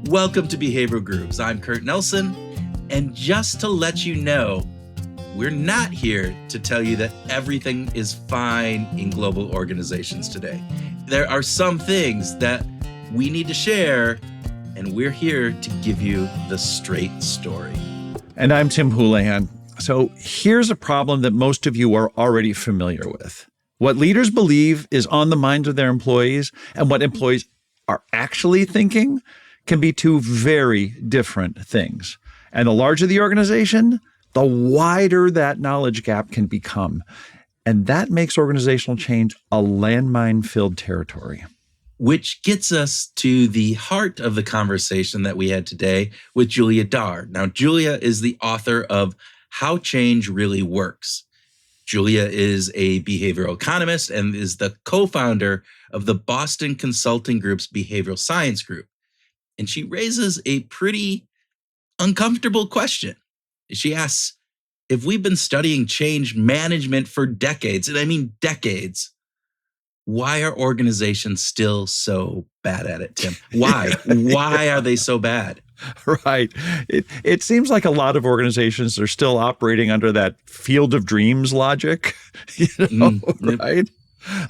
Welcome to Behavioral Grooves. I'm Kurt Nelson, and just to let you know, we're not here to tell you that everything is fine in global organizations today. There are some things that we need to share, and we're here to give you the straight story. And I'm Tim Houlihan. So here's a problem that most of you are already familiar with. What leaders believe is on the minds of their employees and what employees are actually thinking can be two very different things. And the larger the organization, the wider that knowledge gap can become. And that makes organizational change a landmine-filled territory. Which gets us to the heart of the conversation that we had today with Julia Dhar. Now, Julia is the author of How Change Really Works. Julia is a behavioral economist and is the co-founder of the Boston Consulting Group's Behavioral Science Group. And she raises a pretty uncomfortable question. She asks, if we've been studying change management for decades, and I mean decades, why are organizations still so bad at it, Tim? Why? Why are they so bad? Right. It seems like a lot of organizations are still operating under that field of dreams logic, right?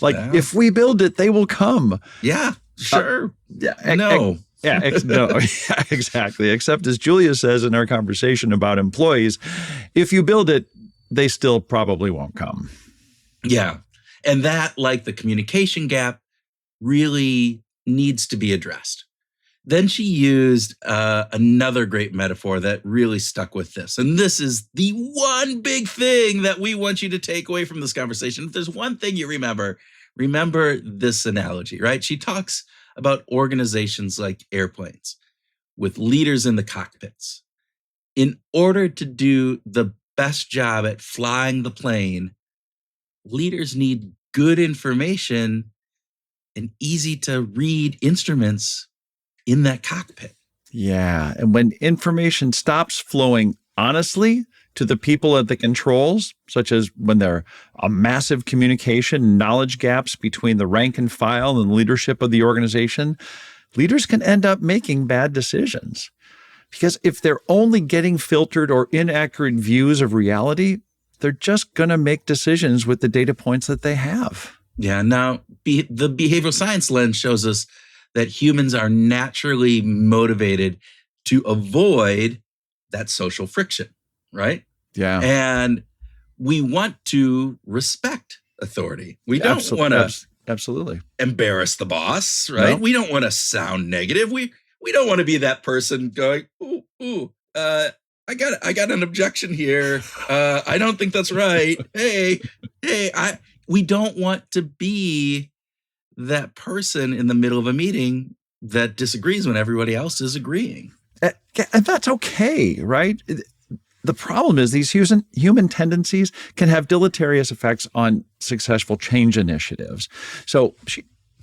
Like, if we build it, they will come. Yeah, sure. No. Yeah, exactly. Except as Julia says in our conversation about employees, if you build it, they still probably won't come. Yeah. And that, like the communication gap, really needs to be addressed. Then she used another great metaphor that really stuck with this. And this is the one big thing that we want you to take away from this conversation. If there's one thing you remember this analogy, right? She talks about organizations like airplanes with leaders in the cockpits. In order to do the best job at flying the plane, leaders need good information and easy to read instruments in that cockpit. Yeah. And when information stops flowing honestly to the people at the controls, such as when there are massive communication knowledge gaps between the rank and file and leadership of the organization, leaders can end up making bad decisions. Because if they're only getting filtered or inaccurate views of reality, they're just going to make decisions with the data points that they have. Yeah. Now, the behavioral science lens shows us that humans are naturally motivated to avoid that social friction, right? Yeah. And we want to respect authority. We don't want to absolutely embarrass the boss, right? No. We don't want to sound negative. We don't want to be that person going, I got an objection here. I don't think that's right. We don't want to be that person in the middle of a meeting that disagrees when everybody else is agreeing. And that's okay, right? The problem is these human tendencies can have deleterious effects on successful change initiatives. So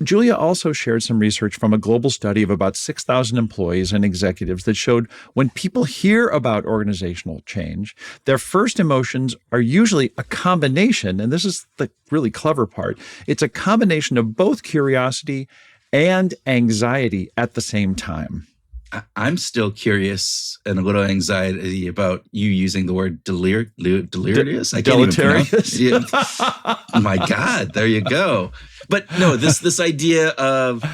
Julia also shared some research from a global study of about 6,000 employees and executives that showed when people hear about organizational change, their first emotions are usually a combination, and this is the really clever part, it's a combination of both curiosity and anxiety at the same time. I'm still curious and a little anxiety about you using the word delirious. I can't deleterious. Even pronounce it. Oh my God, there you go. But no, this idea of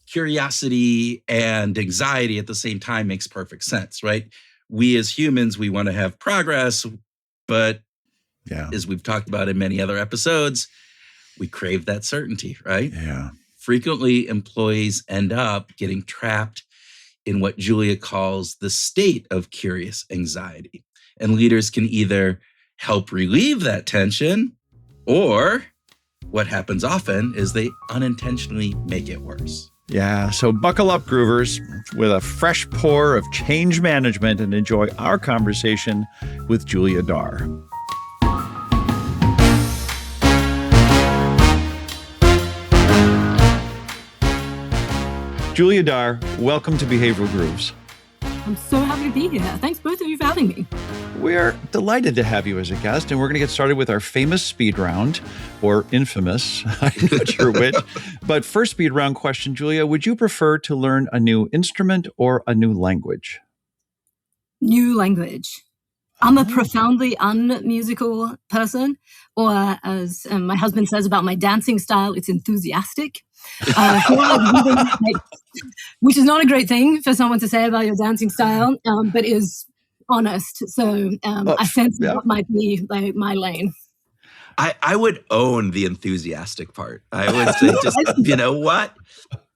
curiosity and anxiety at the same time makes perfect sense, right? We as humans, we want to have progress, but as we've talked about in many other episodes, we crave that certainty, right? Yeah. Frequently, employees end up getting trapped in what Julia calls the state of curious anxiety. And leaders can either help relieve that tension, or what happens often is they unintentionally make it worse. Yeah, so buckle up, Groovers, with a fresh pour of change management and enjoy our conversation with Julia Dhar. Julia Dhar, welcome to Behavioral Grooves. I'm so happy to be here. Thanks both of you for having me. We're delighted to have you as a guest, and we're going to get started with our famous speed round, or infamous, I'm not sure which. But first speed round question, Julia, would you prefer to learn a new instrument or a new language? New language. I'm a profoundly unmusical person, or as my husband says about my dancing style, it's enthusiastic. Which is not a great thing for someone to say about your dancing style, but is honest. So I sense that might be like my lane. I would own the enthusiastic part. I would say, just, you know what?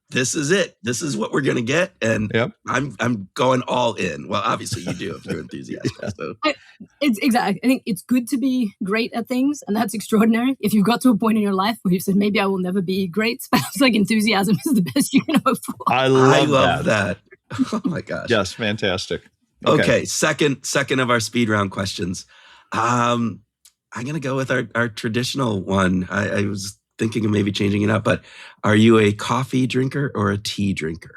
This is it. This is what we're going to get. And I'm going all in. Well, obviously you do if you're enthusiastic. So. It's exactly. I think it's good to be great at things. And that's extraordinary. If you've got to a point in your life where you've said, maybe I will never be great, perhaps like enthusiasm is the best you can hope for. I love that. Oh my gosh. Yes, fantastic. Okay. Second of our speed round questions. I'm going to go with our traditional one. I was thinking of maybe changing it up, but are you a coffee drinker or a tea drinker?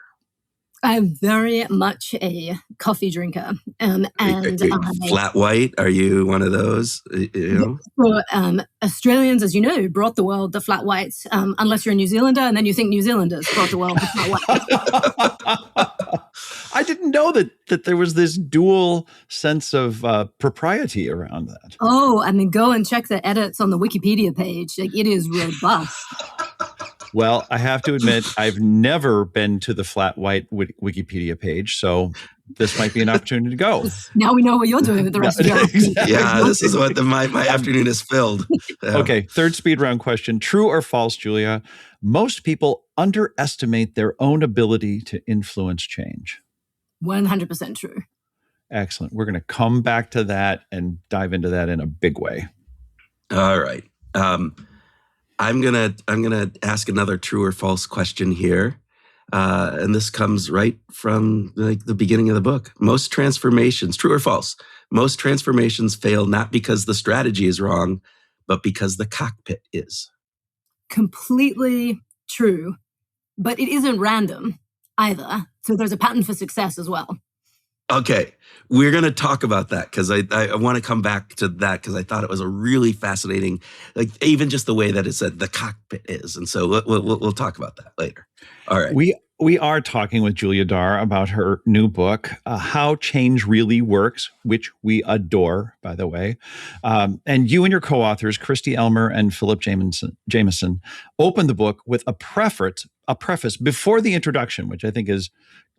I'm very much a coffee drinker. Flat white, are you one of those? So, Australians, as you know, brought the world the flat whites, unless you're a New Zealander, and then you think New Zealanders brought the world the flat whites. I didn't know that there was this dual sense of propriety around that. Oh, I mean, go and check the edits on the Wikipedia page. Like, it is robust. Well, I have to admit, I've never been to the flat white Wikipedia page, so this might be an opportunity to go. Now we know what you're doing with the rest of your afternoon. Yeah, this is what my afternoon is filled. Yeah. Okay, third speed round question. True or false, Julia? Most people underestimate their own ability to influence change. 100% true. Excellent. We're going to come back to that and dive into that in a big way. All right. I'm gonna ask another true or false question here, and this comes right from the beginning of the book. Most transformations, true or false? Most transformations fail not because the strategy is wrong, but because the cockpit is. Completely true, but it isn't random either. So there's a pattern for success as well. Okay, we're going to talk about that because I want to come back to that because I thought it was a really fascinating, like even just the way that it said the cockpit is, and so we'll talk about that later. All right, we are talking with Julia Dhar about her new book, How Change Really Works, which we adore, by the way. And you and your co-authors, Christy Elmer and Philip Jameson, opened the book with a preface before the introduction, which I think is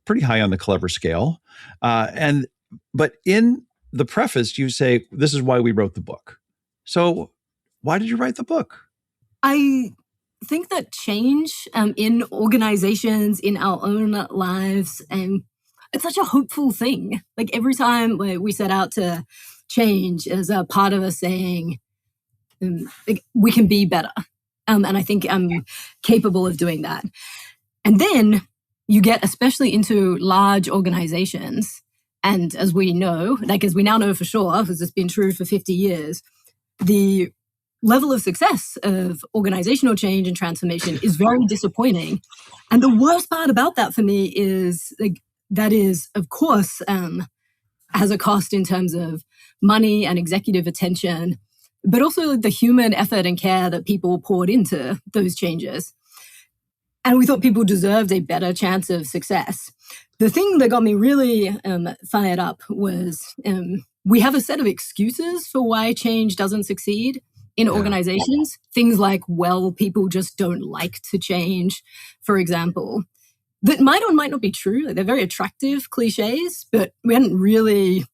pretty high on the clever scale. But in the preface, you say, this is why we wrote the book. So why did you write the book? I think that change in organizations, in our own lives, it's such a hopeful thing. Like every time we set out to change as a part of us saying, like, we can be better. And I think I'm capable of doing that. And then you get especially into large organizations. And as we know, as we now know for sure, because it's been true for 50 years, the level of success of organizational change and transformation is very disappointing. And the worst part about that for me is that is, of course, has a cost in terms of money and executive attention, but also the human effort and care that people poured into those changes. And we thought people deserved a better chance of success. The thing that got me really fired up was we have a set of excuses for why change doesn't succeed in organizations. Things like, well, people just don't like to change, for example. That might or might not be true. They're very attractive cliches, but we hadn't really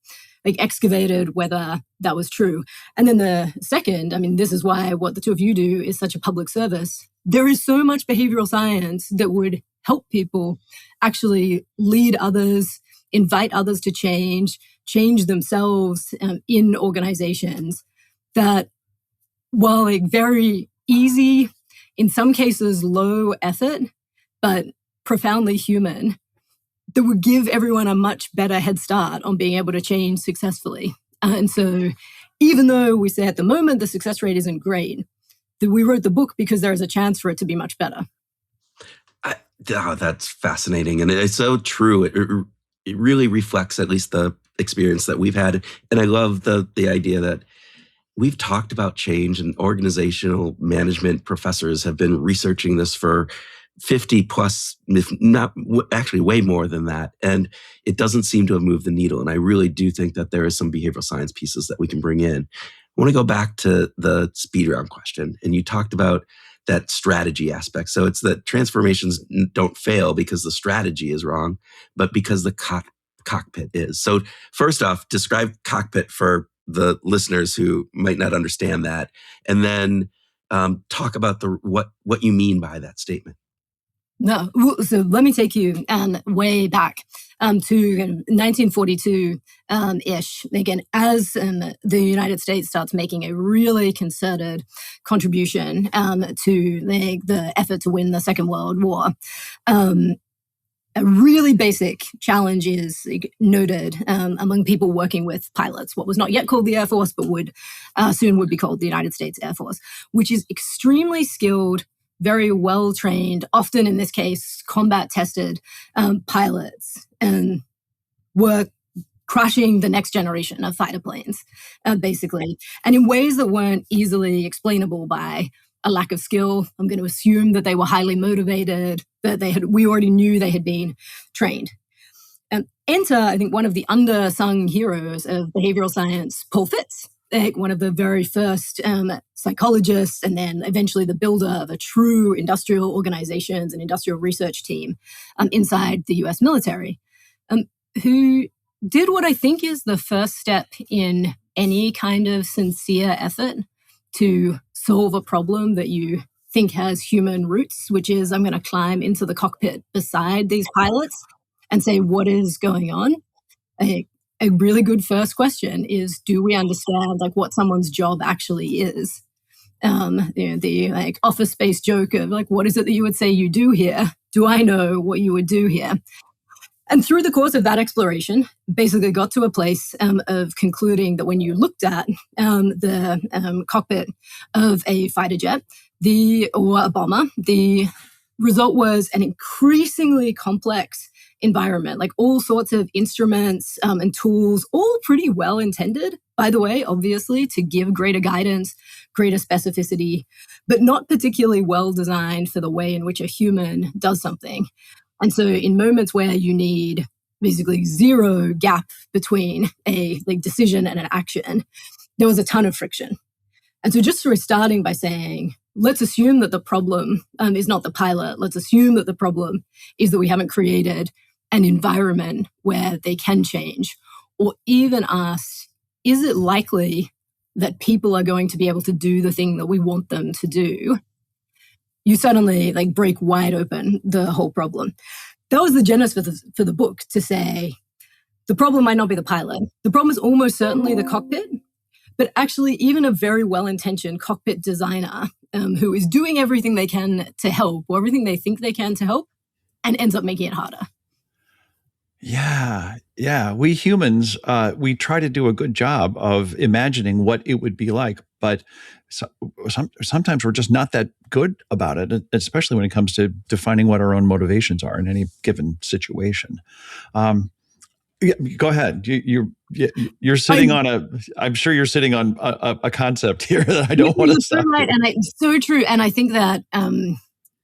excavated whether that was true. And then the second, this is why what the two of you do is such a public service. There is so much behavioral science that would help people actually lead others, invite others to change themselves in organizations that, while very easy, in some cases low effort, but profoundly human, that would give everyone a much better head start on being able to change successfully. And so even though we say at the moment the success rate isn't great, that we wrote the book because there is a chance for it to be much better. That's fascinating. And it's so true. it really reflects at least the experience that we've had. And I love the idea that we've talked about change, and organizational management professors have been researching this for 50 plus, if not actually way more than that. And it doesn't seem to have moved the needle. And I really do think that there is some behavioral science pieces that we can bring in. I want to go back to the speed round question. And you talked about that strategy aspect. So it's that transformations don't fail because the strategy is wrong, but because the cockpit is. So first off, describe cockpit for the listeners who might not understand that, and then talk about what you mean by that statement. No, so let me take you way back to 1942-ish. Again, as the United States starts making a really concerted contribution to the effort to win the Second World War, a really basic challenge is noted among people working with pilots, what was not yet called the Air Force, but soon would be called the United States Air Force, which is extremely skilled, very well-trained, often in this case, combat-tested pilots, and were crashing the next generation of fighter planes, basically, and in ways that weren't easily explainable by a lack of skill. I'm going to assume that they were highly motivated, that we already knew they had been trained. Enter, I think, one of the undersung heroes of behavioral science, Paul Fitts, one of the very first psychologists, and then eventually the builder of a true industrial organizations and industrial research team inside the US military, who did what I think is the first step in any kind of sincere effort to solve a problem that you think has human roots, which is, I'm going to climb into the cockpit beside these pilots and say, what is going on? A really good first question is, do we understand what someone's job actually is? The Office Space joke of what is it that you would say you do here? Do I know what you would do here? And through the course of that exploration, basically got to a place of concluding that when you looked at the cockpit of a fighter jet or a bomber, the result was an increasingly complex environment, all sorts of instruments and tools, all pretty well intended, by the way, obviously, to give greater guidance, greater specificity, but not particularly well designed for the way in which a human does something. And so in moments where you need basically zero gap between a decision and an action, there was a ton of friction. And so just starting by saying, let's assume that the problem is not the pilot. Let's assume that the problem is that we haven't created an environment where they can change, or even ask, is it likely that people are going to be able to do the thing that we want them to do? You suddenly break wide open the whole problem. That was the genesis for the book, to say the problem might not be the pilot. The problem is almost certainly the cockpit, but actually even a very well-intentioned cockpit designer who is doing everything they can to help, or everything they think they can to help, and ends up making it harder. Yeah. We humans, we try to do a good job of imagining what it would be like, but sometimes we're just not that good about it, especially when it comes to defining what our own motivations are in any given situation. Go ahead. You're sitting I'm sure you're sitting on a concept here that I don't want to stop. So right, and it's so true. And I think that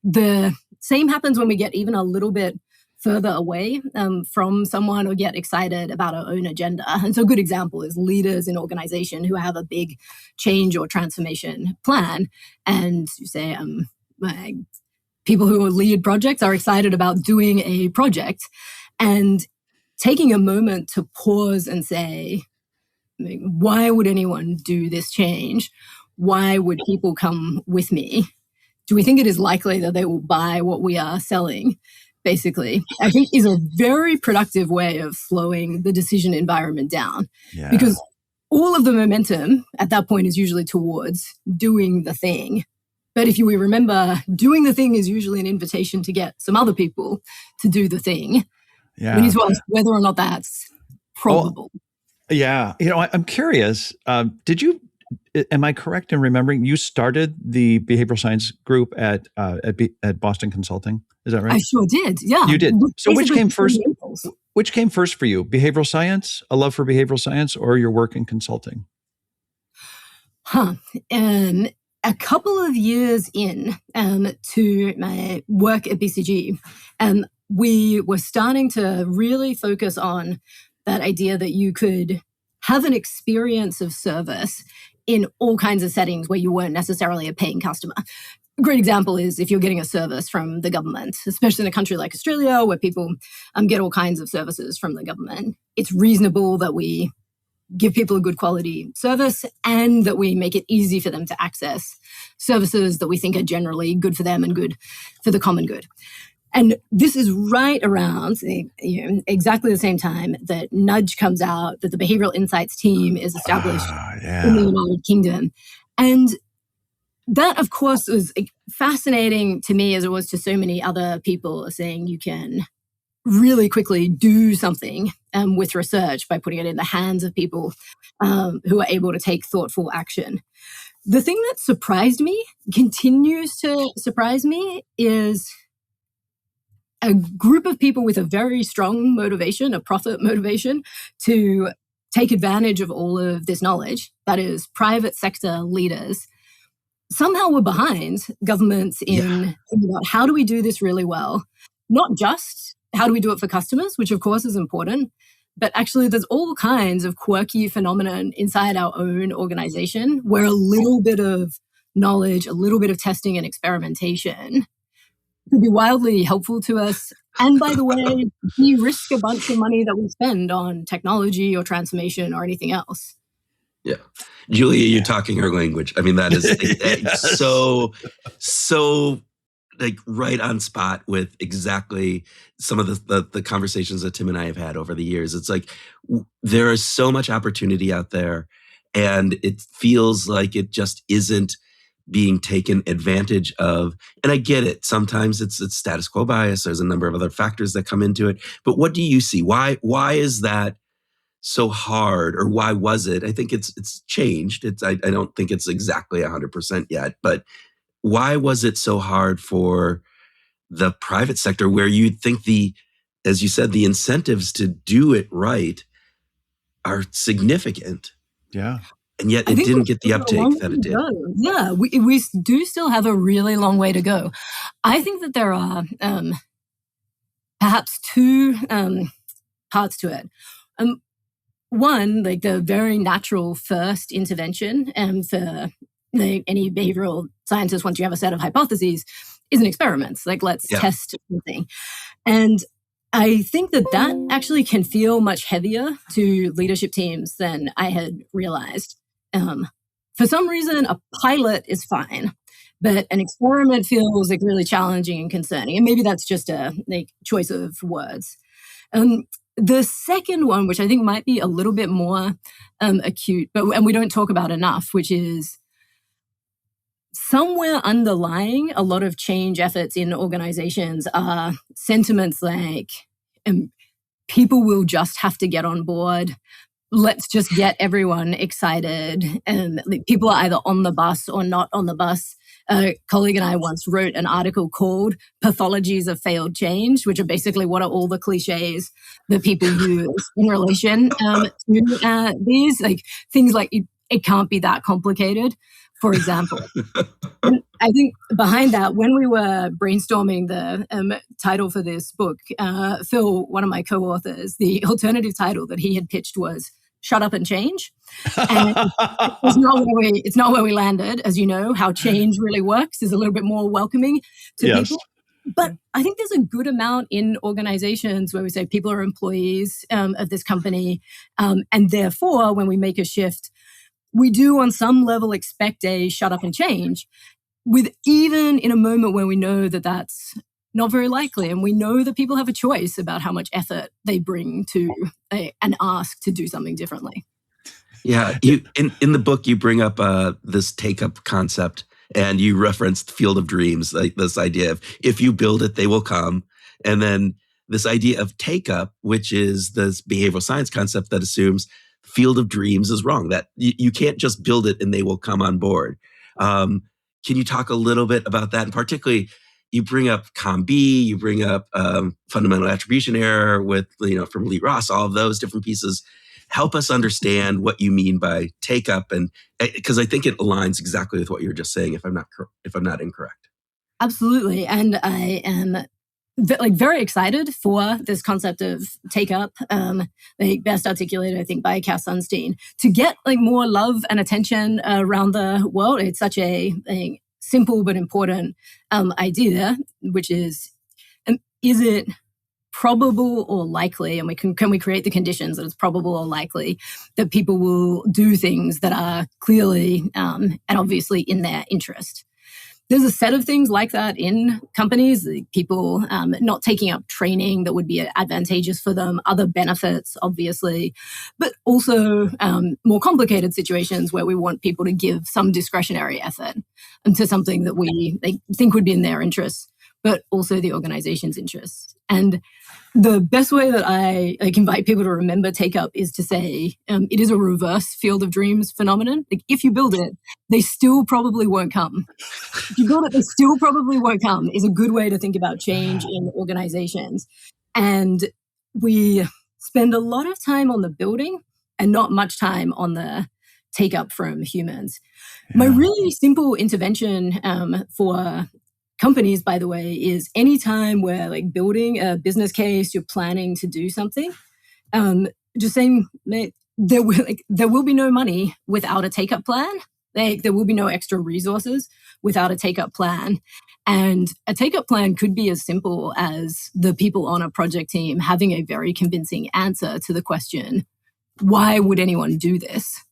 the same happens when we get even a little bit further away from someone, or get excited about our own agenda. And so a good example is leaders in organization who have a big change or transformation plan. And you say, people who lead projects are excited about doing a project, and taking a moment to pause and say, why would anyone do this change? Why would people come with me? Do we think it is likely that they will buy what we are selling? Basically, I think is a very productive way of slowing the decision environment down. Yeah. Because all of the momentum at that point is usually towards doing the thing. But if we remember, doing the thing is usually an invitation to get some other people to do the thing. Yeah. We need to ask whether or not that's probable. Yeah. I'm curious, am I correct in remembering you started the behavioral science group at Boston Consulting? Is that right? I sure did. Yeah. You did. So which came first? Which came first for you? Behavioral science, a love for behavioral science, or your work in consulting? A couple of years in to my work at BCG, we were starting to really focus on that idea that you could have an experience of service in all kinds of settings where you weren't necessarily a paying customer. A great example is if you're getting a service from the government, especially in a country like Australia where people get all kinds of services from the government. It's reasonable that we give people a good quality service and that we make it easy for them to access services that we think are generally good for them and good for the common good. And this is right around exactly the same time that Nudge comes out, that the Behavioral Insights team is established in the United Kingdom. And that, of course, was fascinating to me as it was to so many other people, saying you can really quickly do something with research by putting it in the hands of people who are able to take thoughtful action. The thing that surprised me, continues to surprise me, is a group of people with a very strong motivation, a profit motivation, to take advantage of all of this knowledge, that is private sector leaders, somehow we're behind governments in thinking about how do we do this really well, not just how do we do it for customers, which of course is important, but actually there's all kinds of quirky phenomenon inside our own organization where a little bit of knowledge, a little bit of testing and experimentation could be wildly helpful to us. And by the way, de-risk a bunch of money that we spend on technology or transformation or anything else. Yeah. Julia, you're talking her language. I mean, that is Yes. so like right on spot with exactly some of the conversations that Tim and I have had over the years. It's like there is so much opportunity out there, and it feels like it just isn't being taken advantage of. And I get it. Sometimes it's status quo bias. There's a number of other factors that come into it. But what do you see? Why is that so hard, or why was it? I think it's changed. I don't think it's exactly 100% yet, but why was it so hard for the private sector, where you'd think as you said, the incentives to do it right are significant? Yeah. And yet it didn't get the uptake that it did. Yeah, we do still have a really long way to go. I think that there are perhaps two parts to it. One, like the very natural first intervention for any behavioral scientist, once you have a set of hypotheses, is an experiment. Like, let's test something. And I think that actually can feel much heavier to leadership teams than I had realized. For some reason, a pilot is fine, but an experiment feels like really challenging and concerning. And maybe that's just a choice of words. The second one, which I think might be a little bit more acute, and we don't talk about enough, which is somewhere underlying a lot of change efforts in organizations are sentiments like people will just have to get on board. Let's just get everyone excited. And people are either on the bus or not on the bus. A colleague and I once wrote an article called Pathologies of Failed Change, which are basically what are all the cliches that people use in relation to these, like things like it can't be that complicated, for example. And I think behind that, when we were brainstorming the title for this book, Phil, one of my co-authors, the alternative title that he had pitched was Shut Up and Change. And it's not where we landed. As you know, how change really works is a little bit more welcoming to people. But I think there's a good amount in organizations where we say people are employees of this company. And therefore, when we make a shift, we do on some level expect a shut up and change, with even in a moment where we know that that's not very likely. And we know that people have a choice about how much effort they bring to an ask to do something differently. Yeah. In the book, you bring up this take-up concept, and you referenced Field of Dreams, like this idea of if you build it, they will come. And then this idea of take-up, which is this behavioral science concept that assumes Field of Dreams is wrong, that you can't just build it and they will come on board. Can you talk a little bit about that? And particularly, you bring up COM-B, you bring up fundamental attribution error with, from Lee Ross, all of those different pieces. Help us understand what you mean by take up, and because I think it aligns exactly with what you're just saying. If I'm not incorrect. Absolutely, and I am very excited for this concept of take up, best articulated, I think, by Cass Sunstein, to get more love and attention around the world. It's such a simple but important idea, which is it probable or likely, and can we create the conditions that it's probable or likely that people will do things that are clearly and obviously in their interest. There's a set of things like that in companies, people not taking up training that would be advantageous for them, other benefits, obviously, but also more complicated situations where we want people to give some discretionary effort into something that we think would be in their interests, but also the organization's interests. And the best way that I invite people to remember take up is to say it is a reverse field of dreams phenomenon. If you build it, they still probably won't come. If you build it, they still probably won't come is a good way to think about change in organizations. And we spend a lot of time on the building and not much time on the take up from humans. Yeah. My really simple intervention for companies, by the way, is anytime we're building a business case, you're planning to do something, just saying there will be no money without a take-up plan. There will be no extra resources without a take-up plan. And a take-up plan could be as simple as the people on a project team having a very convincing answer to the question, why would anyone do this?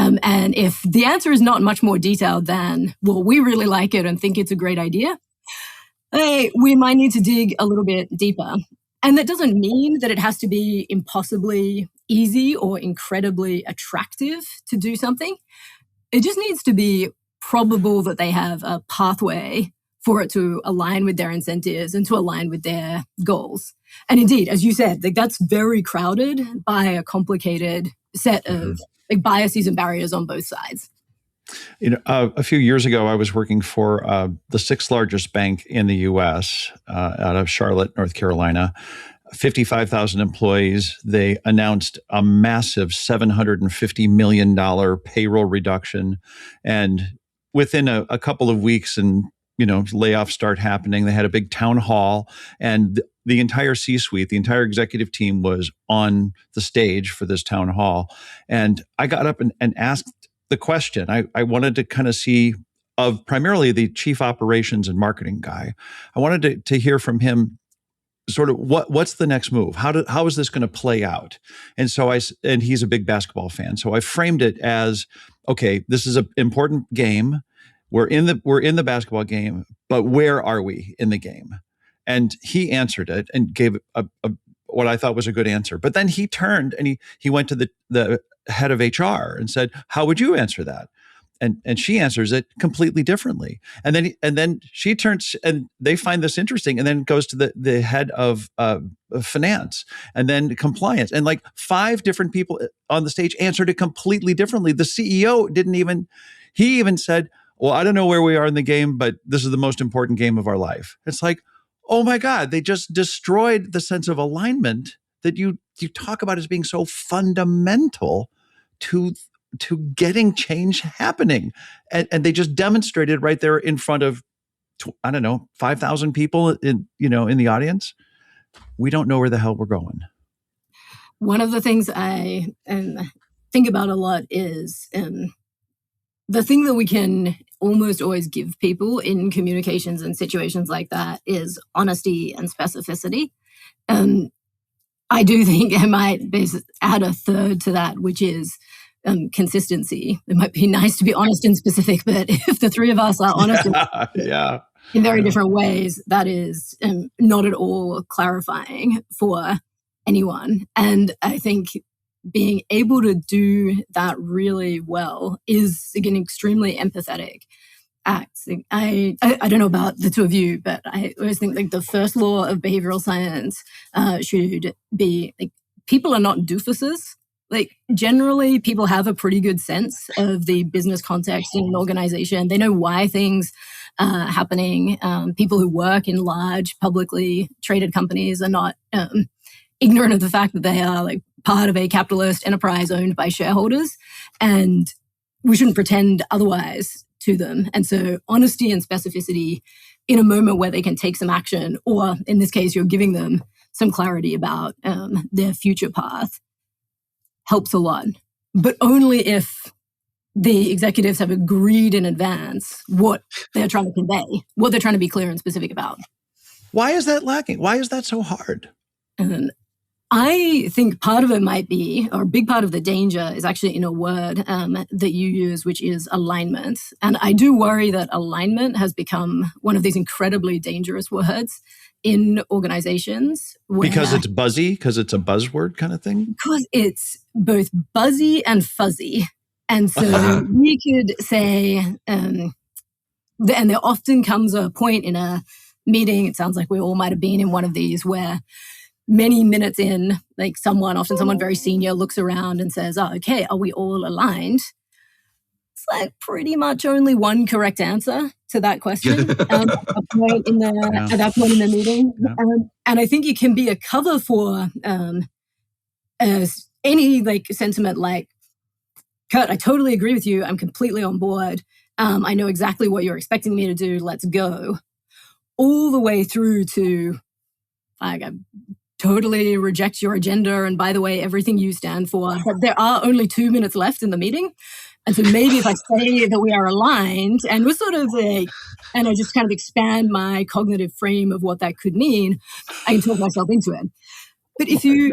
And if the answer is not much more detailed than, well, we really like it and think it's a great idea, we might need to dig a little bit deeper. And that doesn't mean that it has to be impossibly easy or incredibly attractive to do something. It just needs to be probable that they have a pathway for it to align with their incentives and to align with their goals. And indeed, as you said, that's very crowded by a complicated set of biases and barriers on both sides. A few years ago, I was working for the sixth largest bank in the U.S. Out of Charlotte, North Carolina, 55,000 employees. They announced a massive $750 million payroll reduction. And within a couple of weeks and layoffs start happening, they had a big town hall, and the entire C-suite, the entire executive team was on the stage for this town hall. And I got up and asked the question. I wanted to kind of see, of primarily the chief operations and marketing guy, I wanted to hear from him sort of what's the next move? How is this going to play out? And so and he's a big basketball fan. So I framed it as, okay, this is an important game. We're in the basketball game, but where are we in the game? And he answered it and gave what I thought was a good answer. But then he turned and he went to the head of HR and said, "How would you answer that?" And she answers it completely differently. And then she turns, and they find this interesting, and then goes to the head of finance, and then compliance, and 5 different people on the stage answered it completely differently. The CEO he even said, "Well, I don't know where we are in the game, but this is the most important game of our life." It's like, oh my God, they just destroyed the sense of alignment that you talk about as being so fundamental to getting change happening. And they just demonstrated right there in front of, 5,000 people in the audience. We don't know where the hell we're going. One of the things I think about a lot is the thing that we can almost always give people in communications and situations like that is honesty and specificity. I do think I might add a third to that, which is consistency. It might be nice to be honest and specific, but if the three of us are honest in very different ways, that is not at all clarifying for anyone. And I think being able to do that really well is, again, extremely empathetic act. I don't know about the two of you, but I always think the first law of behavioral science should be people are not doofuses. Generally, people have a pretty good sense of the business context in an organization. They know why things happening. People who work in large publicly traded companies are not ignorant of the fact that they are like part of a capitalist enterprise owned by shareholders, and we shouldn't pretend otherwise to them. And so honesty and specificity in a moment where they can take some action, or in this case, you're giving them some clarity about their future path, helps a lot. But only if the executives have agreed in advance what they're trying to convey, what they're trying to be clear and specific about. Why is that lacking? Why is that so hard? I think part of it might be, or a big part of the danger is actually in a word that you use, which is alignment. And I do worry that alignment has become one of these incredibly dangerous words in organizations. Because it's buzzy, because it's a buzzword kind of thing? Because it's both buzzy and fuzzy. And so we could say, and there often comes a point in a meeting, it sounds like we all might have been in one of these, where many minutes in, like someone very senior looks around and says, oh, okay, are we all aligned? It's like pretty much only one correct answer to that question at that point in the meeting. Yeah. And I think it can be a cover for any like sentiment like, Kurt, I totally agree with you. I'm completely on board. I know exactly what you're expecting me to do. Let's go. All the way through to, like, I totally reject your agenda. And by the way, everything you stand for. But there are only 2 minutes left in the meeting. And so maybe if I say that we are aligned and we're sort of like, and I just kind of expand my cognitive frame of what that could mean, I can talk myself into it. But if you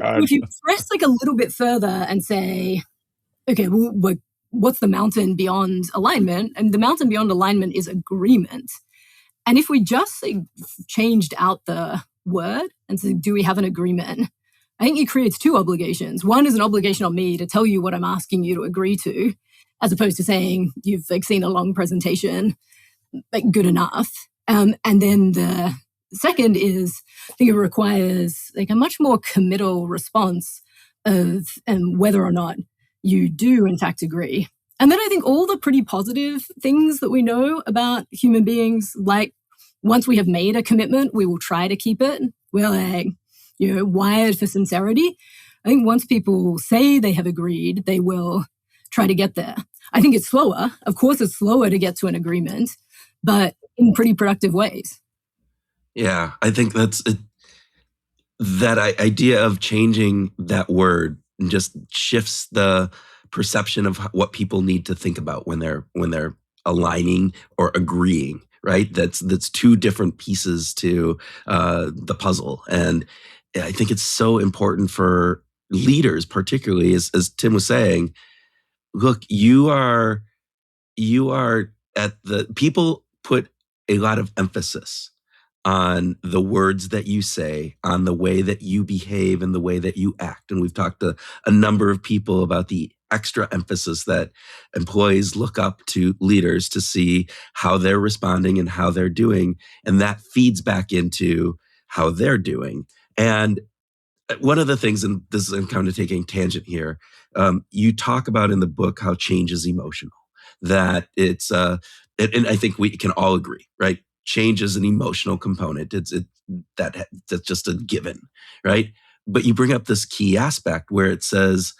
press like a little bit further and say, okay, well, what's the mountain beyond alignment? And the mountain beyond alignment is agreement. And if we just changed out the word and said, do we have an agreement? I think it creates two obligations. One is an obligation on me to tell you what I'm asking you to agree to, as opposed to saying you've like seen a long presentation, like good enough. And then the second is, I think it requires like a much more committal response of whether or not you do in fact agree. And then I think all the pretty positive things that we know about human beings, like once we have made a commitment, we will try to keep it. We're like, wired for sincerity. I think once people say they have agreed, they will try to get there. I think it's slower. Of course, it's slower to get to an agreement, but in pretty productive ways. Yeah, I think that's it. That idea of changing that word just shifts the perception of what people need to think about when they're aligning or agreeing, right? That's two different pieces to the puzzle. And I think it's so important for leaders, particularly as Tim was saying, look, you are at the, people put a lot of emphasis on the words that you say, on the way that you behave and the way that you act. And we've talked to a number of people about the extra emphasis that employees look up to leaders to see how they're responding and how they're doing. And that feeds back into how they're doing. And one of the things, and this is, I'm kind of taking a tangent here, you talk about in the book how change is emotional, that it's, and I think we can all agree, right? Change is an emotional component. That's just a given, right? But you bring up this key aspect where it says,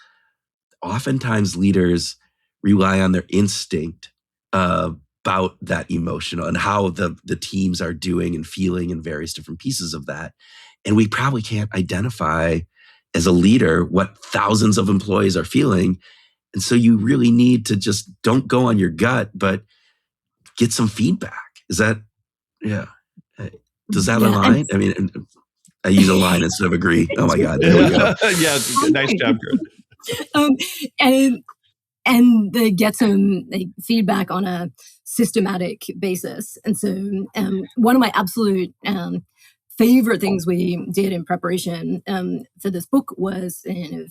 oftentimes leaders rely on their instinct about that emotional and how the teams are doing and feeling and various different pieces of that. And we probably can't identify as a leader what thousands of employees are feeling. And so you really need to just don't go on your gut, but get some feedback. Is that, yeah. Does that align? I mean, I use align instead of agree. Oh my God. There we go. Yeah, nice job, Kurt. And they get some feedback on a systematic basis. And so one of my absolute favorite things we did in preparation for this book was an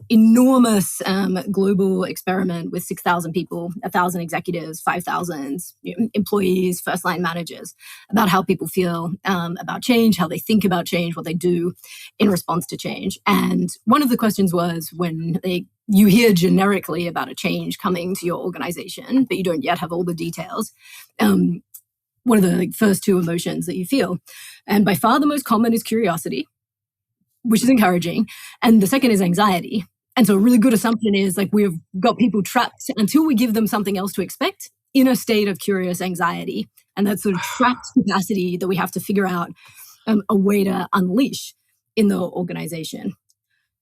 enormous global experiment with 6,000 people, 1,000 executives, 5,000 employees, first-line managers, about how people feel about change, how they think about change, what they do in response to change. And one of the questions was, when you hear generically about a change coming to your organization, but you don't yet have all the details, what are the first two emotions that you feel? And by far the most common is curiosity, which is encouraging. And the second is anxiety. And so a really good assumption is like we've got people trapped until we give them something else to expect in a state of curious anxiety. And that sort of trapped capacity that we have to figure out a way to unleash in the organization.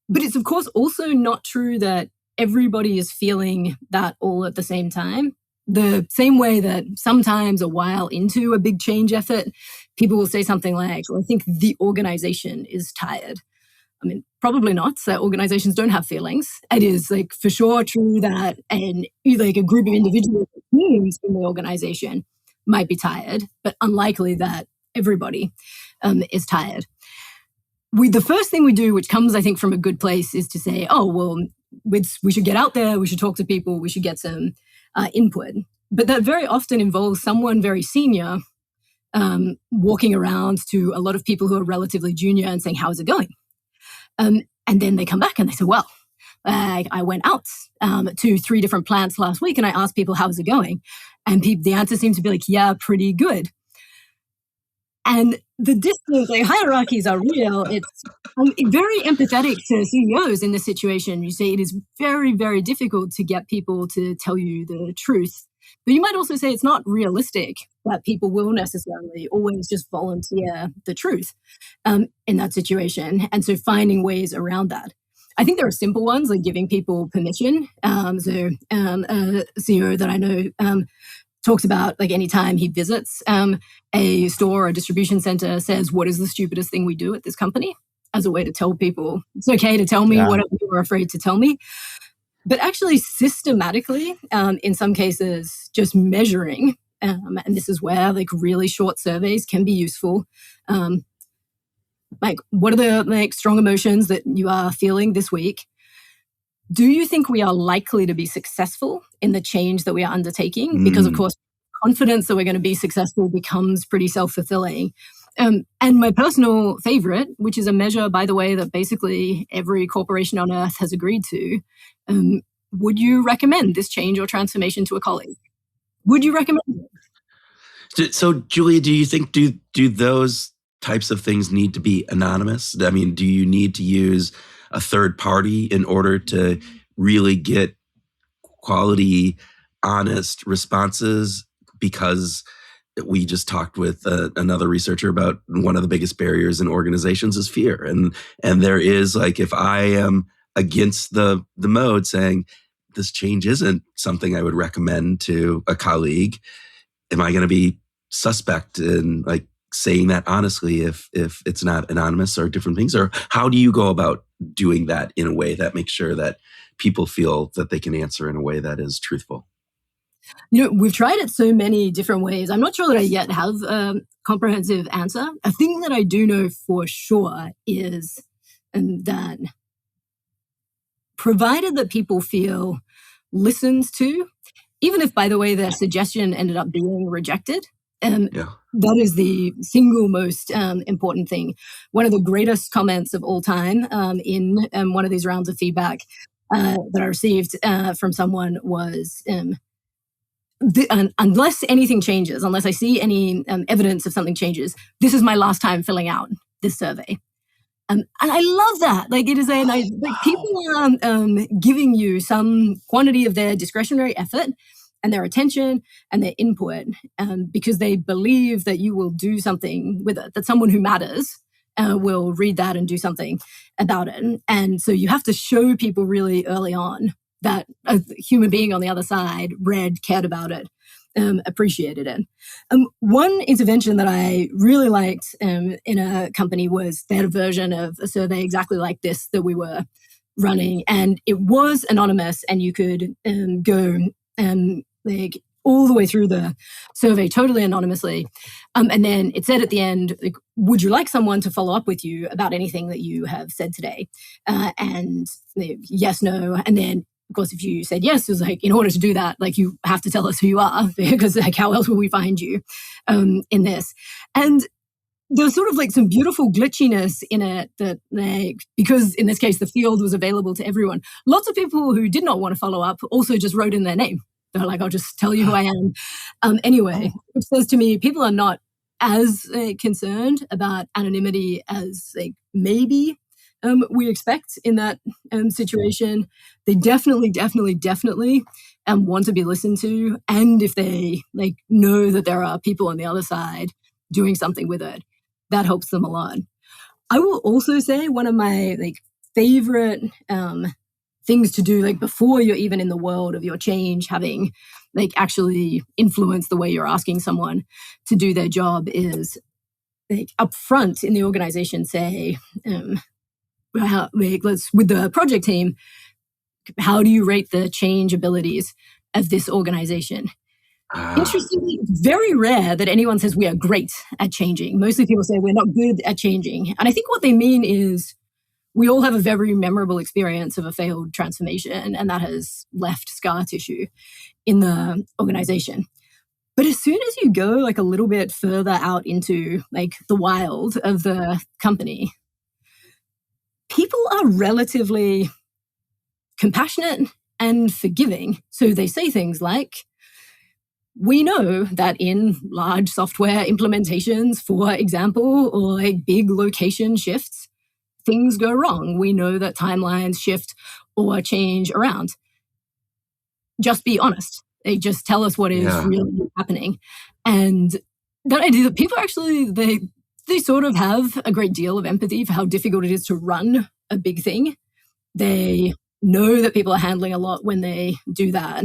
But it's of course also not true that everybody is feeling that all at the same time. The same way that sometimes a while into a big change effort, people will say something like, well, I think the organization is tired. I mean, probably not. So organizations don't have feelings. It is like for sure true that like a group of individuals or teams in the organization might be tired, but unlikely that everybody is tired. The first thing we do, which comes, I think, from a good place, is to say, oh, well, we should get out there, we should talk to people, we should get some input. But that very often involves someone very senior walking around to a lot of people who are relatively junior and saying, how's it going? And then they come back and they say, well, I went out to 3 different plants last week and I asked people, how's it going? And the answer seems to be like, yeah, pretty good. And the distance, like hierarchies are real. It's very empathetic to CEOs in this situation. You say it is very, very difficult to get people to tell you the truth. But you might also say it's not realistic that people will necessarily always just volunteer the truth in that situation. And so finding ways around that. I think there are simple ones like giving people permission. A CEO that I know talks about like anytime he visits a store or a distribution center says, what is the stupidest thing we do at this company? As a way to tell people it's okay to tell me whatever you're afraid to tell me. But actually systematically, in some cases, just measuring, and this is where like really short surveys can be useful. Like, what are the like strong emotions that you are feeling this week? Do you think we are likely to be successful in the change that we are undertaking? Because of course, confidence that we're going to be successful becomes pretty self-fulfilling. And my personal favorite, which is a measure, by the way, that basically every corporation on earth has agreed to, would you recommend this change or transformation to a colleague? Would you recommend it? So, Julia, do you think do those types of things need to be anonymous? I mean, do you need to use a third party in order to really get quality, honest responses? Because we just talked with another researcher about one of the biggest barriers in organizations is fear. And there is like, if I am against the mode saying this change isn't something I would recommend to a colleague, am I going to be suspect in like saying that honestly if it's not anonymous or different things? Or how do you go about doing that in a way that makes sure that people feel that they can answer in a way that is truthful? You know, we've tried it so many different ways. I'm not sure that I yet have a comprehensive answer. A thing that I do know for sure is that provided that people feel listened to, even if, by the way, their suggestion ended up being rejected, that is the single most important thing. One of the greatest comments of all time in one of these rounds of feedback that I received from someone was, unless anything changes, unless I see any evidence of something changes, this is my last time filling out this survey. And I love that. Like, it is people are giving you some quantity of their discretionary effort and their attention and their input because they believe that you will do something with it, that someone who matters will read that and do something about it. And so you have to show people really early on that a human being on the other side read, cared about it, appreciated it. One intervention that I really liked in a company was they had a version of a survey exactly like this that we were running, and it was anonymous, and you could go like all the way through the survey totally anonymously. And then it said at the end, like, would you like someone to follow up with you about anything that you have said today? And yes, no. And then, of course, if you said yes, it was like, in order to do that, like, you have to tell us who you are, because like, how else will we find you in this? And there's sort of like some beautiful glitchiness in it that, like, because in this case, the field was available to everyone. Lots of people who did not want to follow up also just wrote in their name. They're like, I'll just tell you who I am. Anyway, which says to me, people are not as concerned about anonymity as like maybe we expect in that situation. They definitely want to be listened to, and if they like know that there are people on the other side doing something with it, that helps them a lot. I will also say one of my like favorite things to do, like before you're even in the world of your change, having like actually influence the way you're asking someone to do their job, is like up front in the organization say, let's with the project team, how do you rate the change abilities of this organization? Interestingly, it's very rare that anyone says we are great at changing. Mostly people say we're not good at changing. And I think what they mean is we all have a very memorable experience of a failed transformation, and that has left scar tissue in the organization. But as soon as you go like a little bit further out into like the wild of the company, people are relatively compassionate and forgiving. So they say things like, we know that in large software implementations, for example, or like big location shifts, things go wrong. We know that timelines shift or change around. Just be honest. They just tell us what is really happening. And that idea that people actually, they sort of have a great deal of empathy for how difficult it is to run a big thing. They know that people are handling a lot when they do that.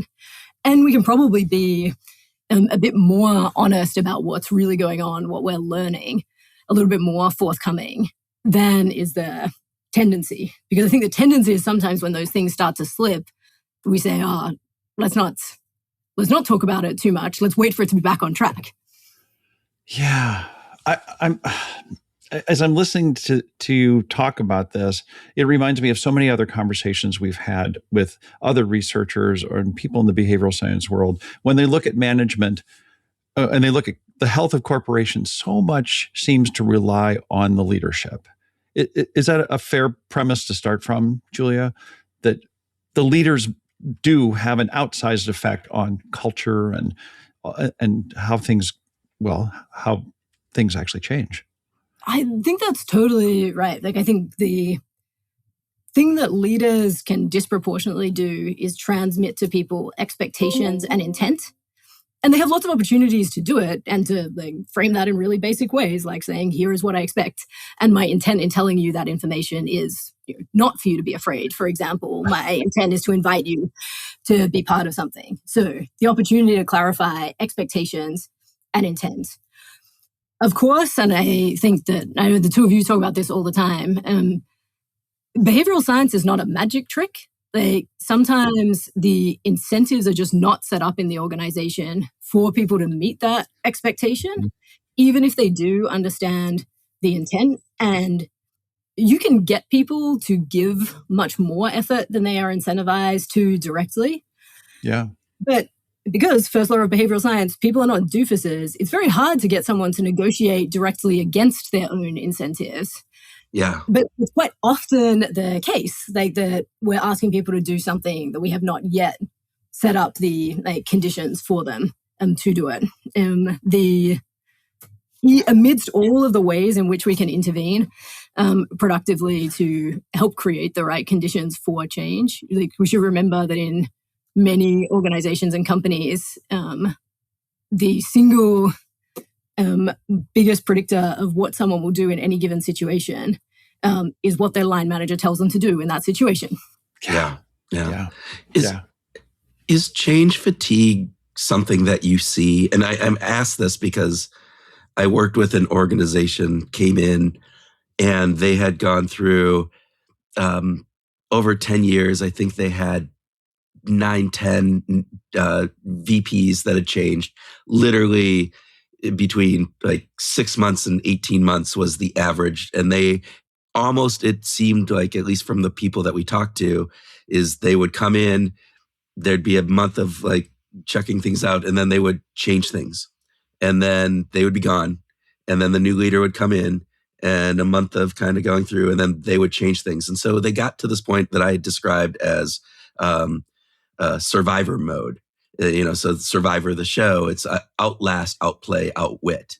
And we can probably be a bit more honest about what's really going on, what we're learning, a little bit more forthcoming than is the tendency. Because I think the tendency is sometimes when those things start to slip, we say, let's not talk about it too much. Let's wait for it to be back on track. Yeah. I'm as I'm listening to you talk about this, it reminds me of so many other conversations we've had with other researchers or people in the behavioral science world. When they look at management and they look at the health of corporations, so much seems to rely on the leadership. Is that a fair premise to start from, Julia? That the leaders do have an outsized effect on culture and how things actually change. I think that's totally right. Like, I think the thing that leaders can disproportionately do is transmit to people expectations and intent. And they have lots of opportunities to do it and to like frame that in really basic ways, like saying, here is what I expect. And my intent in telling you that information is not for you to be afraid. For example, my intent is to invite you to be part of something. So the opportunity to clarify expectations and intent. Of course, and I think that I know the two of you talk about this all the time. Behavioral science is not a magic trick. Like sometimes the incentives are just not set up in the organization for people to meet that expectation, even if they do understand the intent. And you can get people to give much more effort than they are incentivized to directly. Yeah. But because first law of behavioral science, people are not doofuses, it's very hard to get someone to negotiate directly against their own incentives. Yeah. But it's quite often the case, like that we're asking people to do something that we have not yet set up the conditions for them to do it. Amidst all of the ways in which we can intervene productively to help create the right conditions for change, like we should remember that in many organizations and companies, the single biggest predictor of what someone will do in any given situation is what their line manager tells them to do in that situation. Yeah. Is change fatigue something that you see? And I'm asked this because I worked with an organization, came in, and they had gone through over 10 years. I think they had 9-10 VPs that had changed. Literally between like 6 months and 18 months was the average. And they almost, it seemed like, at least from the people that we talked to, is they would come in, there'd be a month of like checking things out, and then they would change things. And then they would be gone. And then the new leader would come in, and a month of kind of going through, and then they would change things. And so they got to this point that I described as survivor mode. So Survivor the show, it's outlast, outplay, outwit.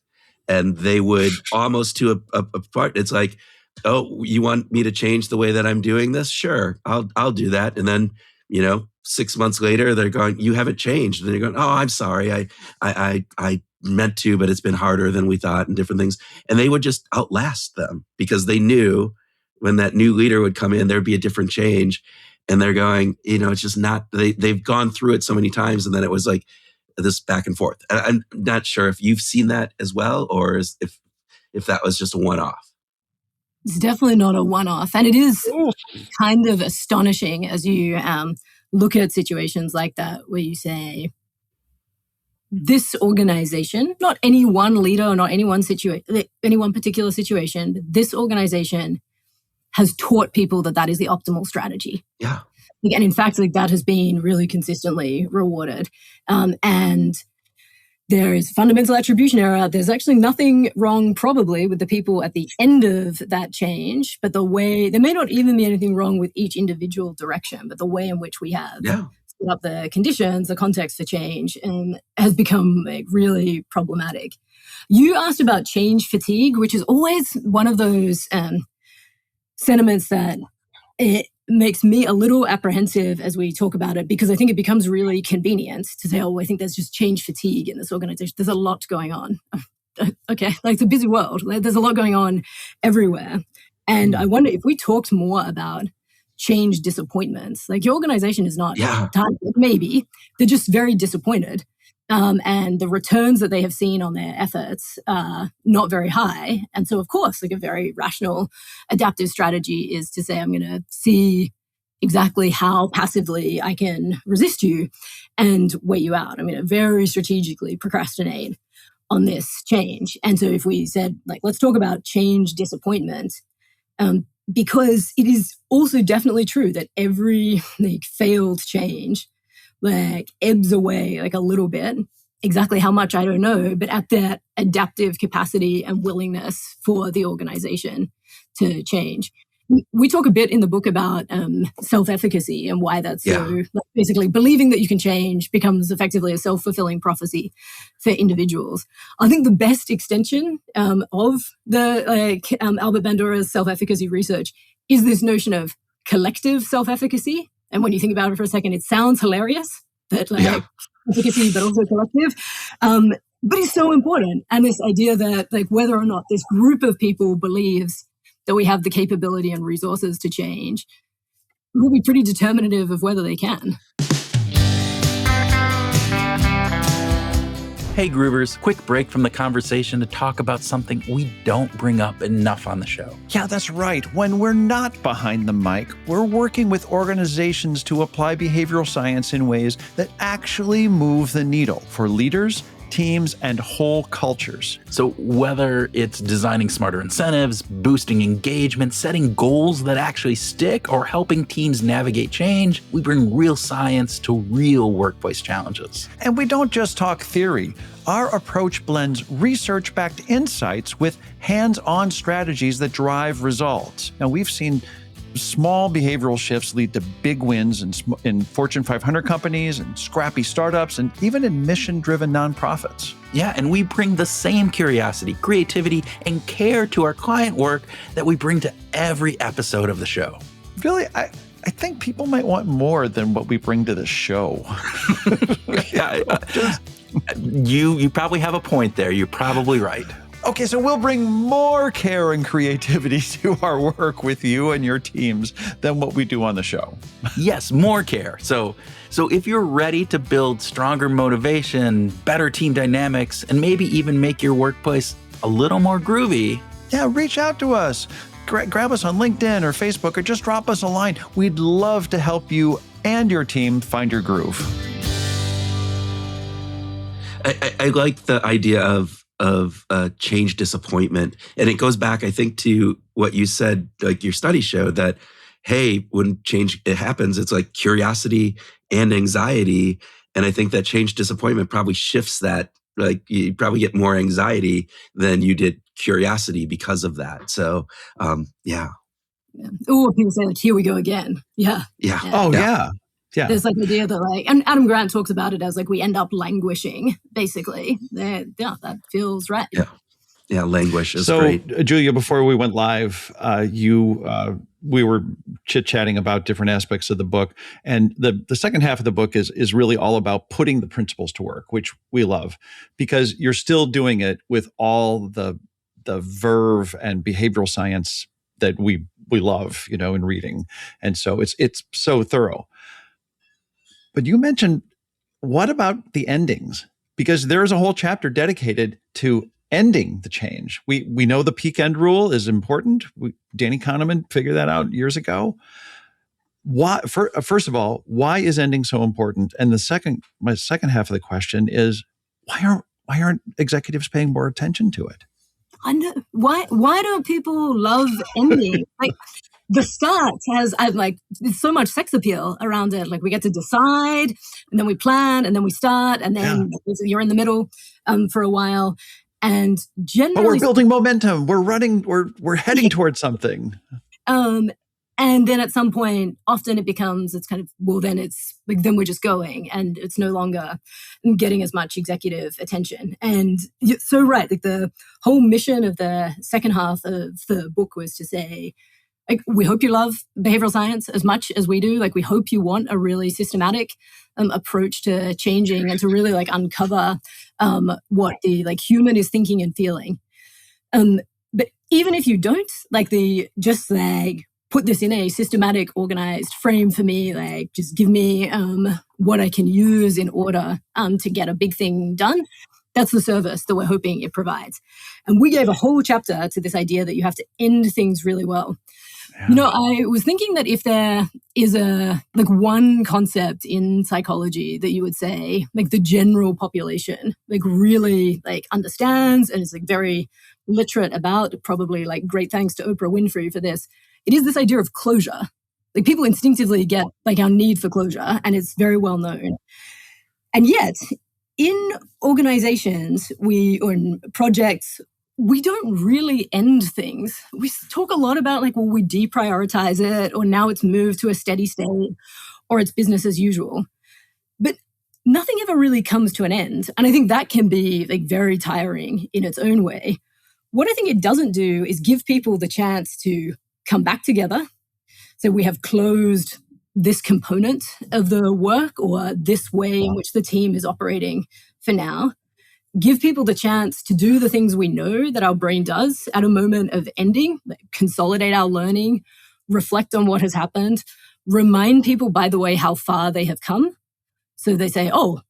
And they would almost to a part, it's like, oh, you want me to change the way that I'm doing this? Sure, I'll do that. And then, 6 months later, they're going, you haven't changed. And they're going, oh, I'm sorry. I meant to, but it's been harder than we thought and different things. And they would just outlast them because they knew when that new leader would come in, there'd be a different change. And they're going, it's just not, they've gone through it so many times. And then it was like this back and forth. I'm not sure if you've seen that as well, or if that was just a one-off. It's definitely not a one-off. And it is kind of astonishing as you look at situations like that where you say, this organization, not any one leader or not any one particular situation, but this organization has taught people that is the optimal strategy. Yeah. And in fact, that has been really consistently rewarded. And there is fundamental attribution error. There's actually nothing wrong probably with the people at the end of that change, but there may not even be anything wrong with each individual direction, but the way in which we have set up the conditions, the context for change, has become really problematic. You asked about change fatigue, which is always one of those sentiments that it makes me a little apprehensive as we talk about it, because I think it becomes really convenient to say, oh, I think there's just change fatigue in this organization. There's a lot going on. Okay, it's a busy world. There's a lot going on everywhere. And I wonder if we talked more about change disappointments. Your organization is not tired, maybe. They're just very disappointed. And the returns that they have seen on their efforts are not very high. And so, of course, a very rational adaptive strategy is to say, I'm going to see exactly how passively I can resist you and wait you out. I'm going to very strategically procrastinate on this change. And so if we said, let's talk about change disappointment, because it is also definitely true that every failed change ebbs away a little bit. Exactly how much, I don't know, but at that adaptive capacity and willingness for the organization to change. We talk a bit in the book about self-efficacy and why that's so, basically believing that you can change becomes effectively a self-fulfilling prophecy for individuals. I think the best extension of the Albert Bandura's self-efficacy research is this notion of collective self-efficacy. And when you think about it for a second, it sounds hilarious that efficacy, but also collective. But it's so important. And this idea that whether or not this group of people believes that we have the capability and resources to change will be pretty determinative of whether they can. Hey Groovers, quick break from the conversation to talk about something we don't bring up enough on the show. Yeah, that's right. When we're not behind the mic, we're working with organizations to apply behavioral science in ways that actually move the needle for leaders, teams, and whole cultures. So whether it's designing smarter incentives, boosting engagement, setting goals that actually stick, or helping teams navigate change, we bring real science to real workplace challenges. And we don't just talk theory. Our approach blends research-backed insights with hands-on strategies that drive results. Now, we've seen small behavioral shifts lead to big wins in Fortune 500 companies and scrappy startups and even in mission-driven nonprofits. Yeah, and we bring the same curiosity, creativity, and care to our client work that we bring to every episode of the show. Really, I think people might want more than what we bring to the show. You probably have a point there. You're probably right. Okay, so we'll bring more care and creativity to our work with you and your teams than what we do on the show. Yes, more care. So if you're ready to build stronger motivation, better team dynamics, and maybe even make your workplace a little more groovy, yeah, reach out to us. Grab us on LinkedIn or Facebook, or just drop us a line. We'd love to help you and your team find your groove. I like the idea of change disappointment. And it goes back, I think, to what you said, your study showed that, hey, when change happens, it's curiosity and anxiety. And I think that change disappointment probably shifts that. You probably get more anxiety than you did curiosity because of that. So, yeah. Oh, people say here we go again. Yeah. Oh, yeah. Yeah. There's like the idea that like, and Adam Grant talks about it as like we end up languishing, basically. Yeah, that feels right. Yeah, languish is so, great. Julia, before we went live, we were chit-chatting about different aspects of the book. And the second half of the book is really all about putting the principles to work, which we love, because you're still doing it with all the verve and behavioral science that we love, in reading. And so it's so thorough. But you mentioned, what about the endings? Because there's a whole chapter dedicated to ending the change. We know the peak end rule is important. Danny Kahneman figured that out years ago. Why? First of all, why is ending so important? And my second half of the question is, why aren't executives paying more attention to it? I know. Why don't people love ending? Like, the start has, there's so much sex appeal around it. Like, we get to decide, and then we plan, and then we start, and then you're in the middle for a while. And generally, but we're building momentum. We're running. We're heading towards something. And then at some point, often it becomes, it's kind of, well, then it's like, then we're just going, and it's no longer getting as much executive attention. And you're so right. Like, the whole mission of the second half of the book was to say, like, we hope you love behavioral science as much as we do. Like, we hope you want a really systematic approach to changing and to really like uncover what the like human is thinking and feeling. But even if you don't, like, just like put this in a systematic, organized frame for me, like just give me what I can use in order to get a big thing done. That's the service that we're hoping it provides. And we gave a whole chapter to this idea that you have to end things really well. Yeah. I was thinking that if there is one concept in psychology that you would say, like, the general population, like, really like understands and is like very literate about, probably like great thanks to Oprah Winfrey for this, it is this idea of closure. Like, people instinctively get like our need for closure, and it's very well known. And yet, in organizations, or in projects, we don't really end things. We talk a lot about like, well, we deprioritize it, or now it's moved to a steady state, or it's business as usual. But nothing ever really comes to an end. And I think that can be like very tiring in its own way. What I think it doesn't do is give people the chance to come back together. So we have closed this component of the work, or this way in which the team is operating for now. Give people the chance to do the things we know that our brain does at a moment of ending, like consolidate our learning, reflect on what has happened, remind people, by the way, how far they have come. So they say, oh,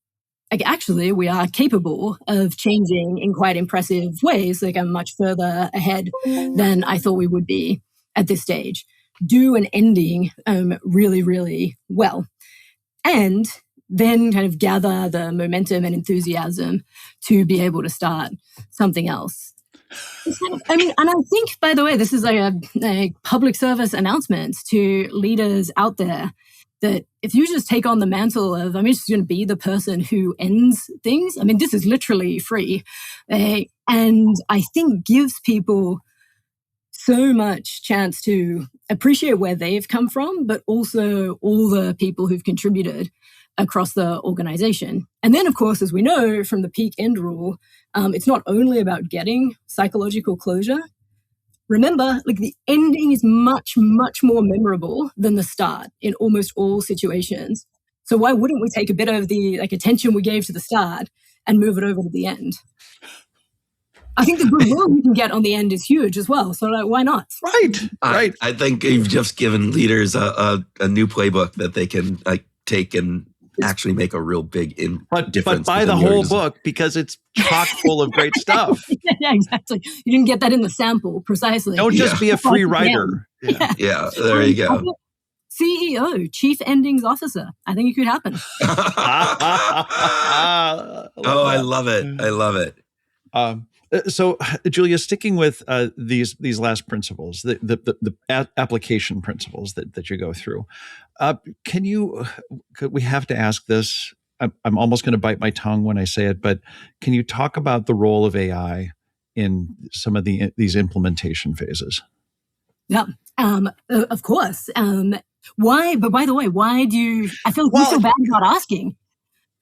like, actually, we are capable of changing in quite impressive ways. Like, I'm much further ahead than I thought we would be at this stage. Do an ending really, really well. And then kind of gather the momentum and enthusiasm to be able to start something else. And I think, by the way, this is like a public service announcement to leaders out there, that if you just take on the mantle of, I'm just going to be the person who ends things, this is literally free. And I think gives people so much chance to appreciate where they've come from, but also all the people who've contributed across the organization. And then, of course, as we know from the peak end rule, it's not only about getting psychological closure. Remember, like, the ending is much, much more memorable than the start in almost all situations. So why wouldn't we take a bit of the attention we gave to the start and move it over to the end? I think the goodwill you can get on the end is huge as well. So why not? Right. I think you've just given leaders a new playbook that they can take and actually make a real big difference. But buy the whole book, because it's chock full of great stuff. Yeah, exactly. You didn't get that in the sample, precisely. Don't just be a free writer. Yeah, there you go. CEO, Chief Endings Officer. I think it could happen. I love it. I love it. So, Julia, sticking with these last principles, the application principles that you go through, we have to ask this. I'm almost going to bite my tongue when I say it, but can you talk about the role of AI in some of these implementation phases? Yeah, of course. Why? But by the way, why do you? I feel like you Well, feel bad about asking.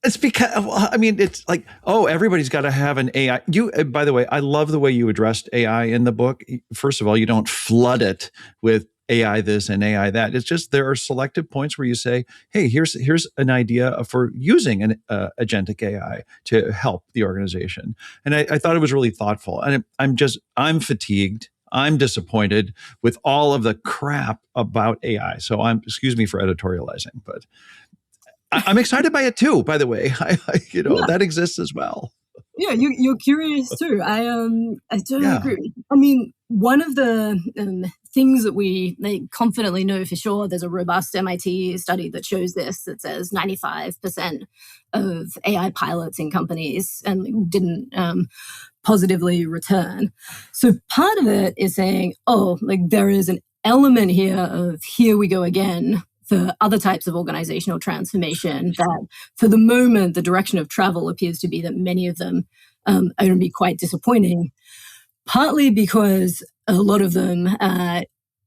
it's because, well, I mean, it's like, oh, everybody's got to have an AI. By the way, I love the way you addressed AI in the book. First of all, you don't flood it with AI this and AI that. It's just there are selective points where you say, hey, here's an idea for using an agentic AI to help the organization. And I thought it was really thoughtful. And I'm fatigued. I'm disappointed with all of the crap about AI. So excuse me for editorializing, but I'm excited by it too, by the way. Yeah. That exists as well. Yeah, you're curious too. I totally Yeah. agree. I mean, one of the things that we confidently know for sure, there's a robust MIT study that shows this, that says 95% of AI pilots in companies didn't positively return. So part of it is saying, oh, like there is an element here of here we go again for other types of organizational transformation, that for the moment, the direction of travel appears to be that many of them are going to be quite disappointing, partly because a lot of them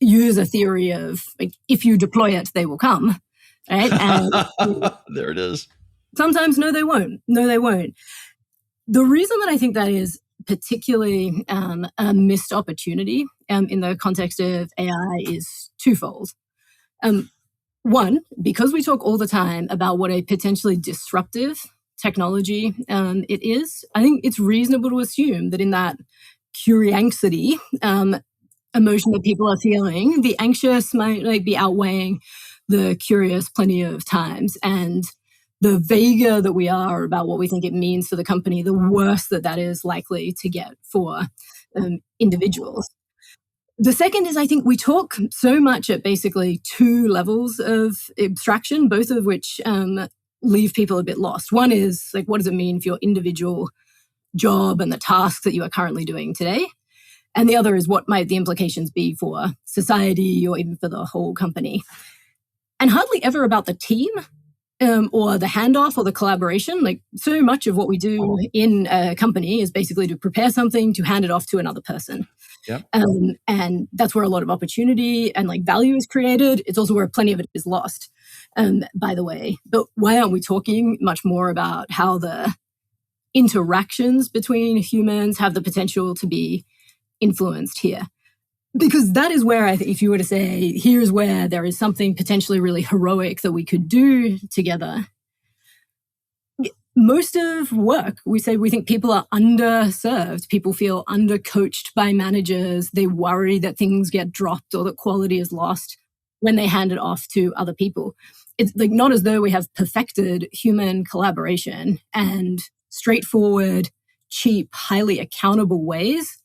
use a theory of, like, if you deploy it, they will come, right? And there it is. sometimes, no, they won't. No, they won't. The reason that I think that is particularly a missed opportunity in the context of AI is twofold. One, because we talk all the time about what a potentially disruptive technology it is, I think it's reasonable to assume that in that curiosity emotion that people are feeling, the anxious might be outweighing the curious plenty of times. And the vaguer that we are about what we think it means for the company, the worse that is likely to get for individuals. The second is, I think we talk so much at basically two levels of abstraction, both of which leave people a bit lost. One is, like, what does it mean for your individual job and the tasks that you are currently doing today? And the other is, what might the implications be for society or even for the whole company? And hardly ever about the team or the handoff or the collaboration. Like, so much of what we do in a company is basically to prepare something to hand it off to another person. Yep. And that's where a lot of opportunity and value is created. It's also where plenty of it is lost, by the way. But why aren't we talking much more about how the interactions between humans have the potential to be influenced here? Because that is where I think, if you were to say, here's where there is something potentially really heroic that we could do together, most of work, we think people are underserved. People feel undercoached by managers. They worry that things get dropped or that quality is lost when they hand it off to other people. It's not as though we have perfected human collaboration and straightforward, cheap, highly accountable ways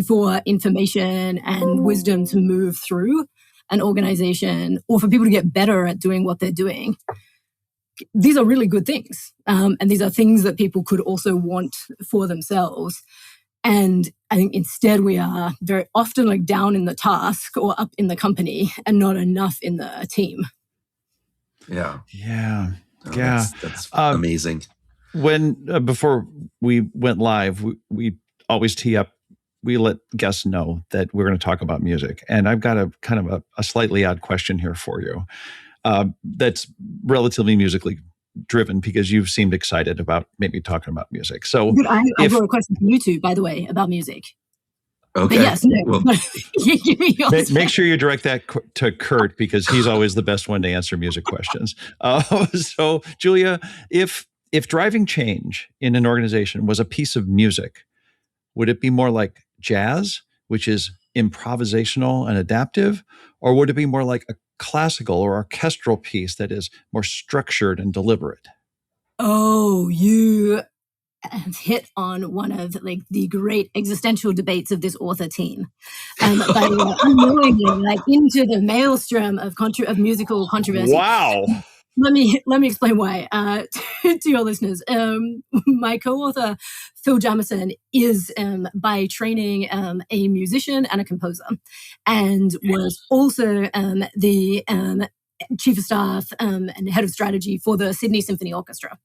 for information and wisdom to move through an organization, or for people to get better at doing what they're doing. These are really good things. And these are things that people could also want for themselves. And I think instead we are very often down in the task or up in the company and not enough in the team. Yeah. Yeah. Oh, Yeah. That's amazing. When before we went live, we always tee up. We let guests know that we're going to talk about music. And I've got a slightly odd question here for you. That's relatively musically driven, because you've seemed excited about maybe talking about music. So I got a question for you too, by the way, about music. Okay. But yes, no. Well, make sure you direct that to Kurt, because he's always the best one to answer music questions. So Julia, if driving change in an organization was a piece of music, would it be more like jazz, which is improvisational and adaptive, or would it be more like a classical or orchestral piece that is more structured and deliberate? Oh, you have hit on one of the great existential debates of this author team. By the way, unknowingly, into the maelstrom of musical controversy. Wow. Let me explain why to your listeners. My co-author Phil Jamison is by training a musician and a composer, and was also the chief of staff and head of strategy for the Sydney Symphony Orchestra.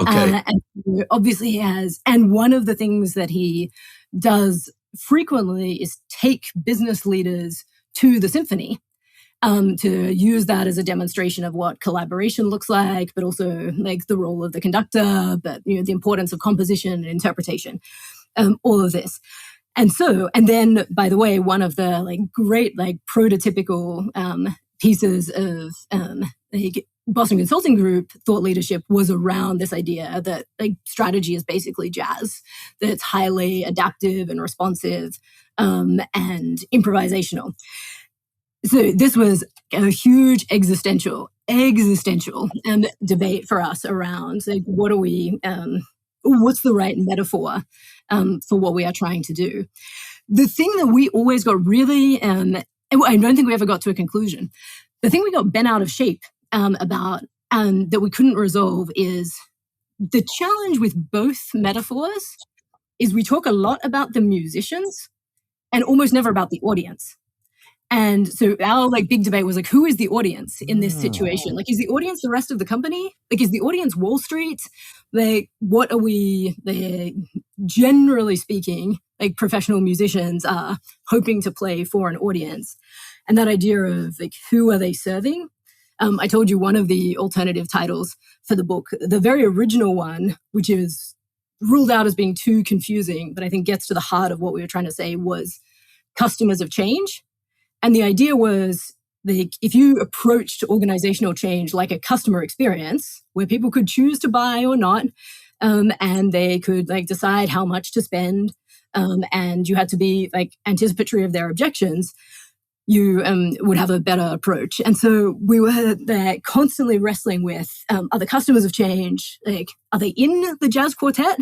okay. And obviously he has. And one of the things that he does frequently is take business leaders to the symphony to use that as a demonstration of what collaboration looks like, but also like the role of the conductor, but the importance of composition and interpretation, all of this. And then, by the way, one of the like great like prototypical pieces of like Boston Consulting Group thought leadership was around this idea that like strategy is basically jazz, that it's highly adaptive and responsive and improvisational. So this was a huge existential debate for us around like what's the right metaphor for what we are trying to do. The thing that we always got really, I don't think we ever got to a conclusion. The thing we got bent out of shape about that we couldn't resolve is the challenge with both metaphors is we talk a lot about the musicians and almost never about the audience. And so our like big debate was like, who is the audience in this situation? Like, is the audience the rest of the company? Like, is the audience Wall Street? Like, what are we, generally speaking, like professional musicians are hoping to play for an audience? And that idea of like, who are they serving? I told you one of the alternative titles for the book, the very original one, which is ruled out as being too confusing, but I think gets to the heart of what we were trying to say, was Customers of Change. And the idea was like, if you approached organizational change like a customer experience where people could choose to buy or not, and they could like decide how much to spend, and you had to be like anticipatory of their objections, you would have a better approach. And so we were there constantly wrestling with, are the customers of change, like, are they in the jazz quartet?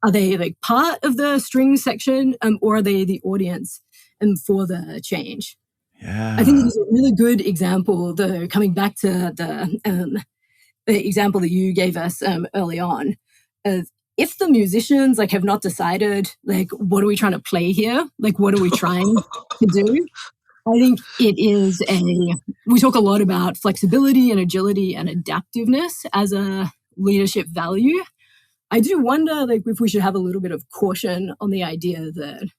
Are they like part of the string section, or are they the audience for the change? Yeah. I think it's a really good example, though, coming back to the example that you gave us early on. If the musicians like have not decided, like, what are we trying to play here? Like, what are we trying to do? I think we talk a lot about flexibility and agility and adaptiveness as a leadership value. I do wonder, like, if we should have a little bit of caution on the idea that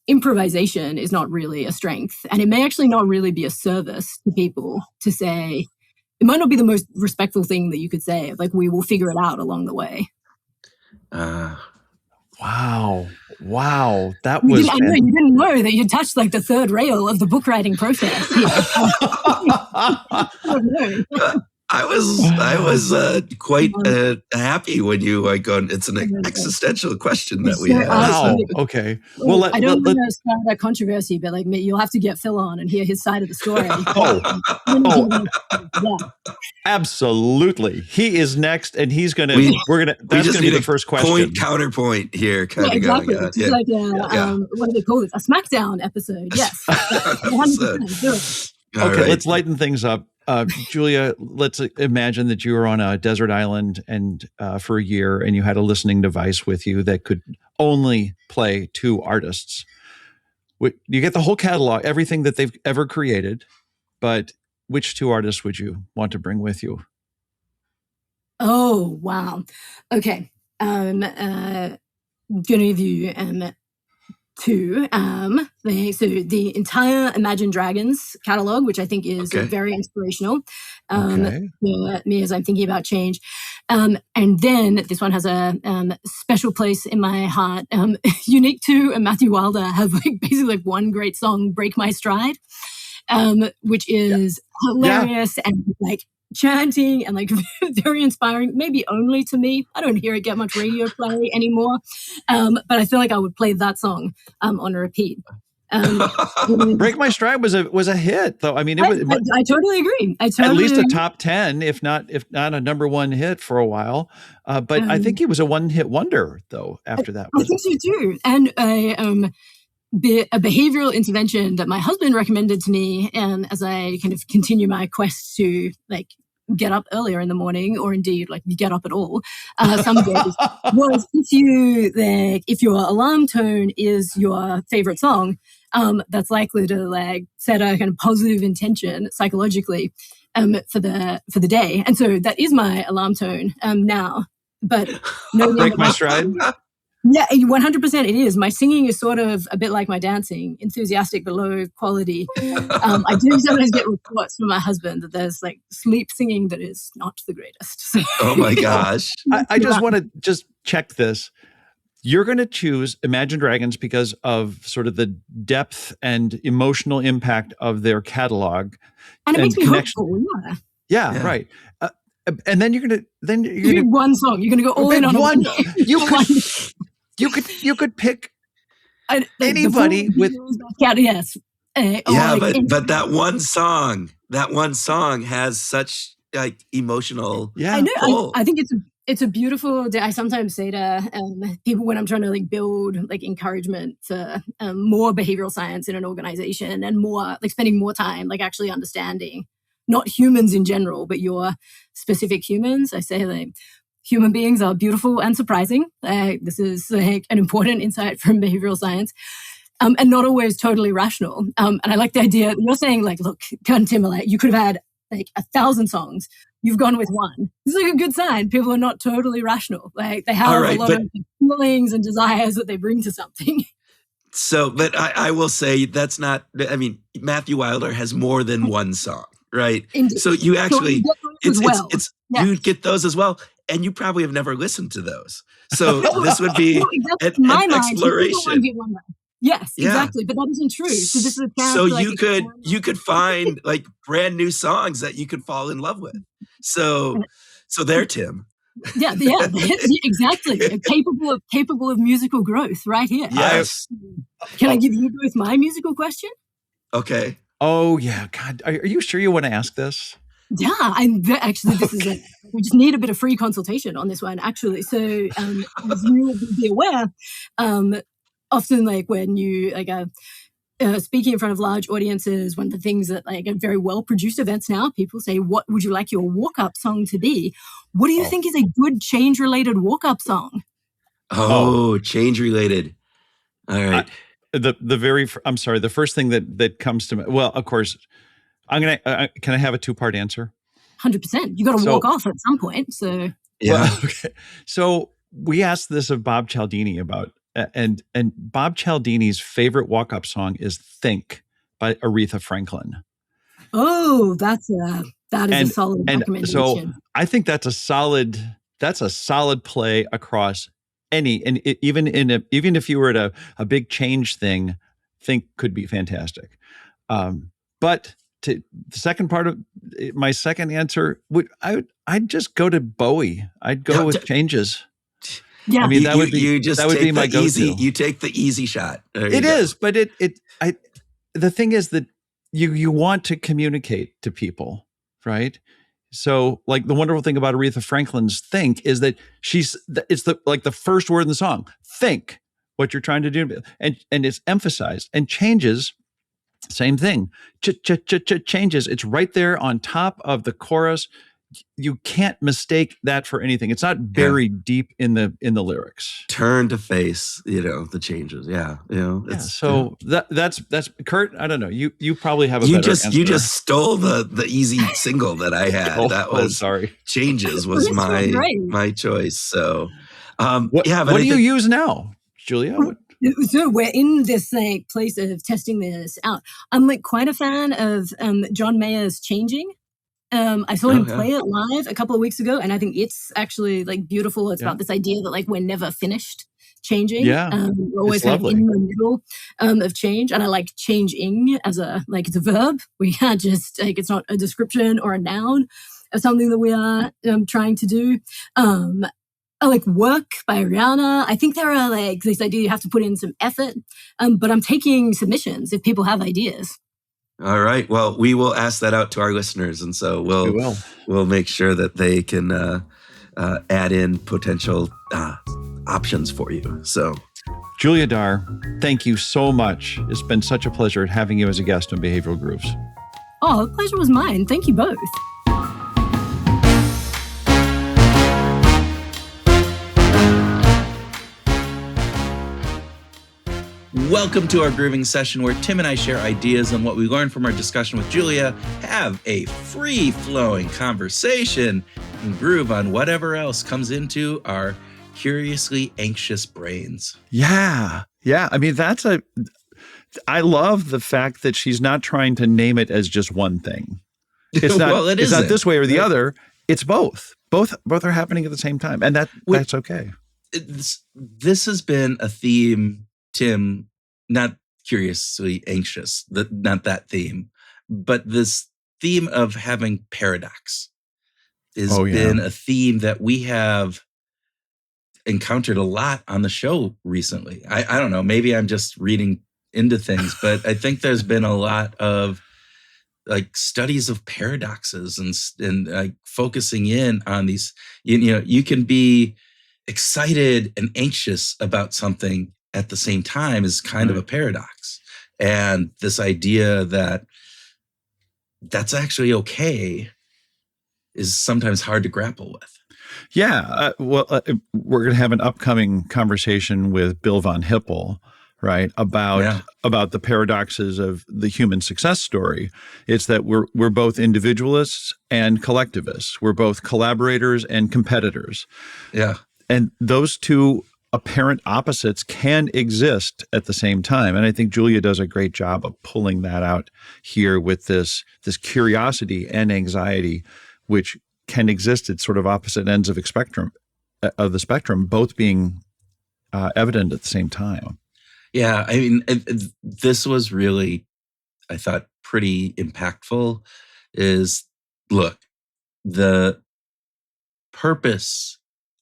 improvisation is not really a strength, and it may actually not really be a service to people to say. It might not be the most respectful thing that you could say, like, we will figure it out along the way. Wow. That was. I know you didn't know that you touched like the third rail of the book writing process. I was quite happy when you were going. It's an existential question that we have. Wow. Okay. Well, I don't want to start a controversy, but like you'll have to get Phil on and hear his side of the story. Yeah. Absolutely. He is next, and he's gonna. That's gonna be the first question. Point counterpoint here, kind of exactly. going. It's like what do they call it? A SmackDown episode. Yes. 100%. Okay, let's lighten things up. Julia, let's imagine that you were on a desert island and for a year, and you had a listening device with you that could only play two artists. You get the whole catalog, everything that they've ever created, but which two artists would you want to bring with you? Oh, wow. Okay. Gonna give you two. So the entire Imagine Dragons catalog, which I think is very inspirational for me as I'm thinking about change. And then this one has a special place in my heart, unique to Matthew Wilder, have like basically like one great song, Break My Stride, which is hilarious and like chanting and like very inspiring, maybe only to me. I don't hear it get much radio play anymore, but I feel like I would play that song on repeat. Break My Stride was a hit, though. I mean, I totally agree. At least a top 10, if not a number one hit for a while. But I think it was a one-hit wonder, though. After that, I think so too. And a behavioral intervention that my husband recommended to me, as I kind of continue my quest to like get up earlier in the morning, or indeed like get up at all, some days, was if your alarm tone is your favorite song, that's likely to like set a kind of positive intention psychologically for the day. And so that is my alarm tone now. But no, Break My Stride. Yeah, 100% it is. My singing is sort of a bit like my dancing, enthusiastic but low quality. I do sometimes get reports from my husband that there's like sleep singing that is not the greatest. Oh my gosh. I just want to just check this. You're going to choose Imagine Dragons because of sort of the depth and emotional impact of their catalog. And it makes me hopeful, Yeah, right. And then you're going to one song. You're going to go all in on one. You could pick anybody with yes. But that one song has such like emotional. Yeah, I know. I think it's a beautiful. I sometimes say to people when I'm trying to like build like encouragement for more behavioral science in an organization and more like spending more time like actually understanding not humans in general, but your specific humans. I say like human beings are beautiful and surprising. This is like an important insight from behavioral science. And not always totally rational. And I like the idea, you're saying like, look, Kurt and Timberlake, you could have had like 1,000 songs. You've gone with one. This is like a good sign. People are not totally rational. Like they have a lot of feelings and desires that they bring to something. So, but I will say that's not, I mean, Matthew Wilder has more than one song, right? Indeed. So you actually, you get those as well. And you probably have never listened to those. So this would be an exploration. Yes, exactly. But that isn't true. So this is a chance. So you could find like brand new songs that you could fall in love with. So there, Tim. Yeah, exactly. Capable of musical growth, right here. Yes. Can I give you both my musical question? Okay. Oh yeah, God, are you sure you want to ask this? Yeah, this is it. We just need a bit of free consultation on this one, actually. So, as you will be aware, often like when you like speaking in front of large audiences, one of the things that like at very well produced events now, people say, "What would you like your walk up song to be?" What do you think is a good change related walk up song? Change related. All right. The first thing that comes to me. Well, of course. Can I have a 2-part answer? 100%. You got to walk off at some point. So yeah. Well, okay. So we asked this of Bob Cialdini about, and Bob Cialdini's favorite walk-up song is "Think" by Aretha Franklin. Oh, that is a solid recommendation. So I think that's a solid play across any, and even if you were at a big change thing, "Think" could be fantastic. But to the second part of my second answer, I'd just go to Bowie. I'd go with Changes. Yeah, I mean that would be my go-to. You take the easy shot. It is, but the thing is that you want to communicate to people, right? So, like the wonderful thing about Aretha Franklin's "Think" is that it's the first word in the song. Think what you're trying to do, and it's emphasized. And Changes. Same thing. Changes. It's right there on top of the chorus. You can't mistake that for anything. It's not buried deep in the lyrics. Turn to face, the changes. Yeah, So that's Kurt. I don't know. You probably have a better answer. You just stole the easy single that I had. Sorry. Changes was my choice. So, what do you use now, Julia? So we're in this like place of testing this out. I'm like quite a fan of John Mayer's "Changing." I saw him play it live a couple of weeks ago, and I think it's actually like beautiful. It's about this idea that like we're never finished changing. Yeah, we're always kind of in the middle of change, and I like changing as it's a verb. We can't just like it's not a description or a noun of something that we are trying to do. I like "Work" by Rihanna. I think there are like this idea you have to put in some effort, but I'm taking submissions if people have ideas. All right. Well, we will ask that out to our listeners, and so we'll make sure that they can add in potential options for you. So, Julia Dhar, thank you so much. It's been such a pleasure having you as a guest on Behavioral Grooves. Oh, the pleasure was mine. Thank you both. Welcome to our grooving session where Tim and I share ideas on what we learned from our discussion with Julia, have a free-flowing conversation, and groove on whatever else comes into our curiously anxious brains. Yeah. Yeah. I mean, I love the fact that she's not trying to name it as just one thing. It's not, Well, it it's not isn't. this way or the other. It's both. Both are happening at the same time. And that's okay. This has been a theme, Tim, not curiously anxious, not that theme, but this theme of having paradox has been a theme that we have encountered a lot on the show recently. I don't know, maybe I'm just reading into things, but I think there's been a lot of like studies of paradoxes and like focusing in on these. You can be excited and anxious about something at the same time is kind of a paradox. And this idea that that's actually okay is sometimes hard to grapple with. Yeah. We're going to have an upcoming conversation with Bill von Hippel, right, about the paradoxes of the human success story. It's that we're both individualists and collectivists. We're both collaborators and competitors. Yeah. And those two apparent opposites can exist at the same time. And I think Julia does a great job of pulling that out here with this curiosity and anxiety, which can exist at sort of opposite ends of the spectrum, both being evident at the same time. Yeah, I mean, this was really, I thought, pretty impactful. Look, the purpose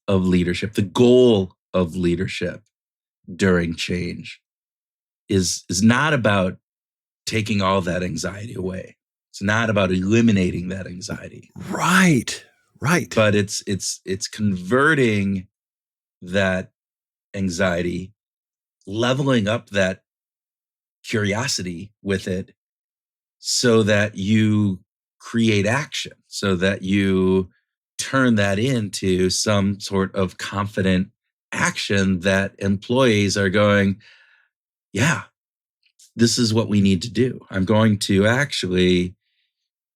of leadership, the goal of leadership during change is not about taking all that anxiety away. It's not about eliminating that anxiety. Right. But it's converting that anxiety, leveling up that curiosity with it so that you create action, so that you turn that into some sort of confident action that employees are going, yeah, this is what we need to do. I'm going to actually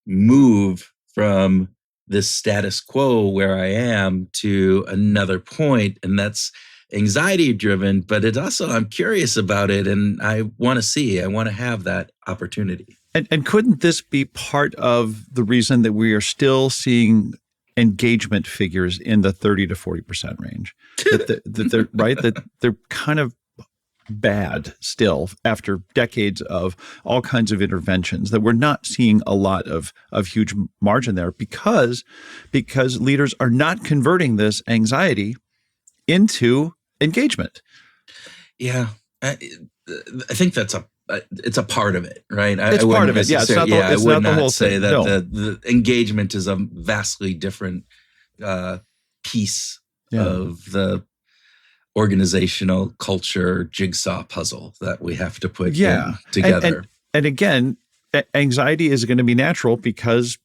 move from this status quo where I am to another point. And that's anxiety driven, but it's also, I'm curious about it and I want to have that opportunity. And couldn't this be part of the reason that we are still seeing engagement figures in the 30 to 40% range? that they're kind of bad still after decades of all kinds of interventions, that we're not seeing a lot of huge margin there because leaders are not converting this anxiety into engagement. Yeah. I think it's a part of it, right? It's part of it. Yeah, I would not say thing. that No. the engagement is a vastly different piece of the organizational culture jigsaw puzzle that we have to put together. And again, anxiety is going to be natural because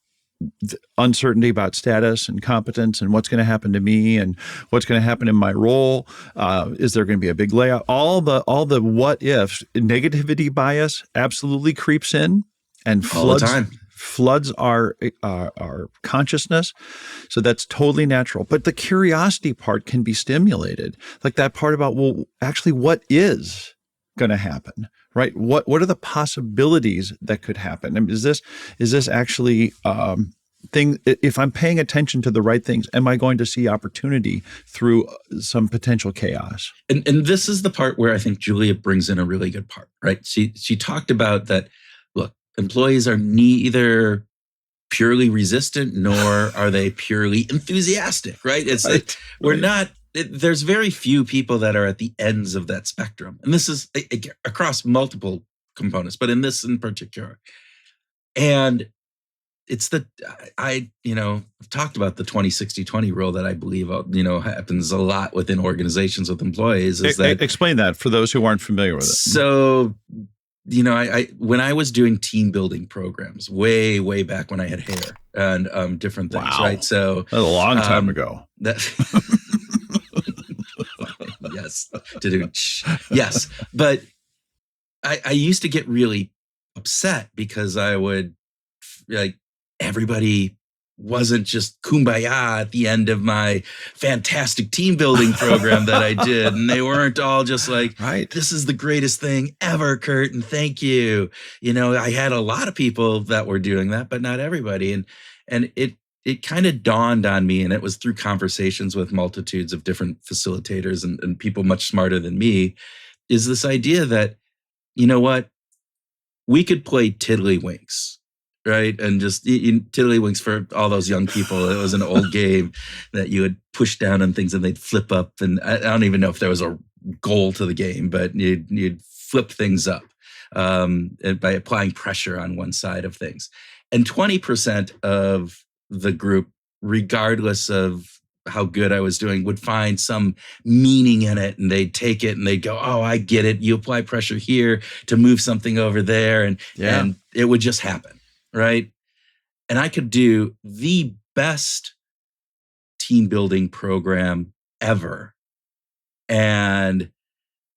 uncertainty about status and competence and what's going to happen to me and what's going to happen in my role. Is there going to be a big layoff? All the what ifs, negativity bias absolutely creeps in and floods our consciousness. So that's totally natural. But the curiosity part can be stimulated, like that part about, well, actually, what is going to happen, right? What are the possibilities that could happen? I mean, is this actually thing? If I'm paying attention to the right things, am I going to see opportunity through some potential chaos? And this is the part where I think Julia brings in a really good part, right? She talked about that. Look, employees are neither purely resistant nor are they purely enthusiastic, right? There's very few people that are at the ends of that spectrum. And this is across multiple components, but in this in particular. And it's I've talked about the 20-60-20 rule that I believe, happens a lot within organizations with employees. Explain that for those who aren't familiar with it. So, when I was doing team building programs way, way back when I had hair and different things, right? So that was a long time ago. Yes. But I used to get really upset because I would everybody wasn't just kumbaya at the end of my fantastic team building program that I did. And they weren't all just like, Right. this is the greatest thing ever, Kurt, and thank you. I had a lot of people that were doing that, but not everybody. And it kind of dawned on me, and it was through conversations with multitudes of different facilitators and people much smarter than me, is this idea that, you know what, we could play tiddlywinks, right? And just tiddlywinks for all those young people. It was an old game that you would push down on things and they'd flip up. And I don't even know if there was a goal to the game, but you'd flip things up by applying pressure on one side of things. And 20% of the group, regardless of how good I was doing, would find some meaning in it, and they'd take it and they'd go, oh, I get it. You apply pressure here to move something over there, and it would just happen, right? And I could do the best team building program ever. And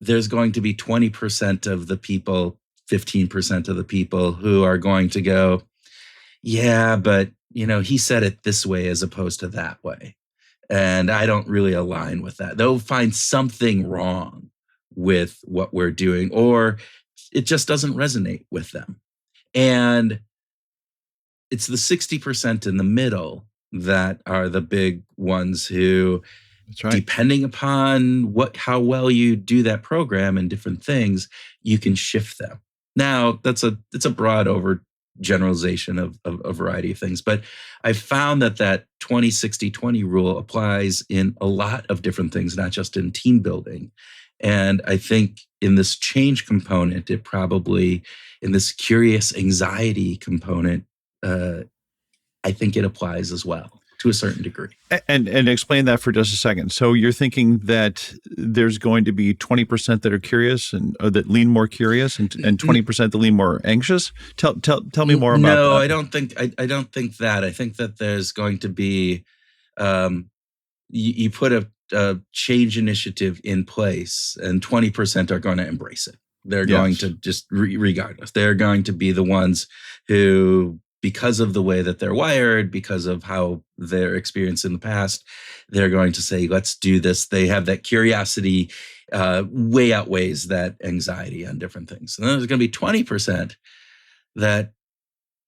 there's going to be 20% of the people, 15% of the people who are going to go, yeah, but he said it this way as opposed to that way. And I don't really align with that. They'll find something wrong with what we're doing, or it just doesn't resonate with them. And it's the 60% in the middle that are the big ones who, that's right, depending upon how well you do that program and different things, you can shift them. Now, it's a broad generalization of a variety of things. But I found that 20-60-20 rule applies in a lot of different things, not just in team building. And I think in this change component, it probably, in this curious anxiety component, I think it applies as well to a certain degree. And explain that for just a second. So you're thinking that there's going to be 20% that are curious and that lean more curious, and 20% that lean more anxious. Tell me more about that. No, I don't think that. I think that there's going to be you put a change initiative in place, and 20% are going to embrace it. They're going to just regardless. They're going to be the ones who, because of the way that they're wired, because of how they're experienced in the past, they're going to say, let's do this. They have that curiosity way outweighs that anxiety on different things. And then there's going to be 20% that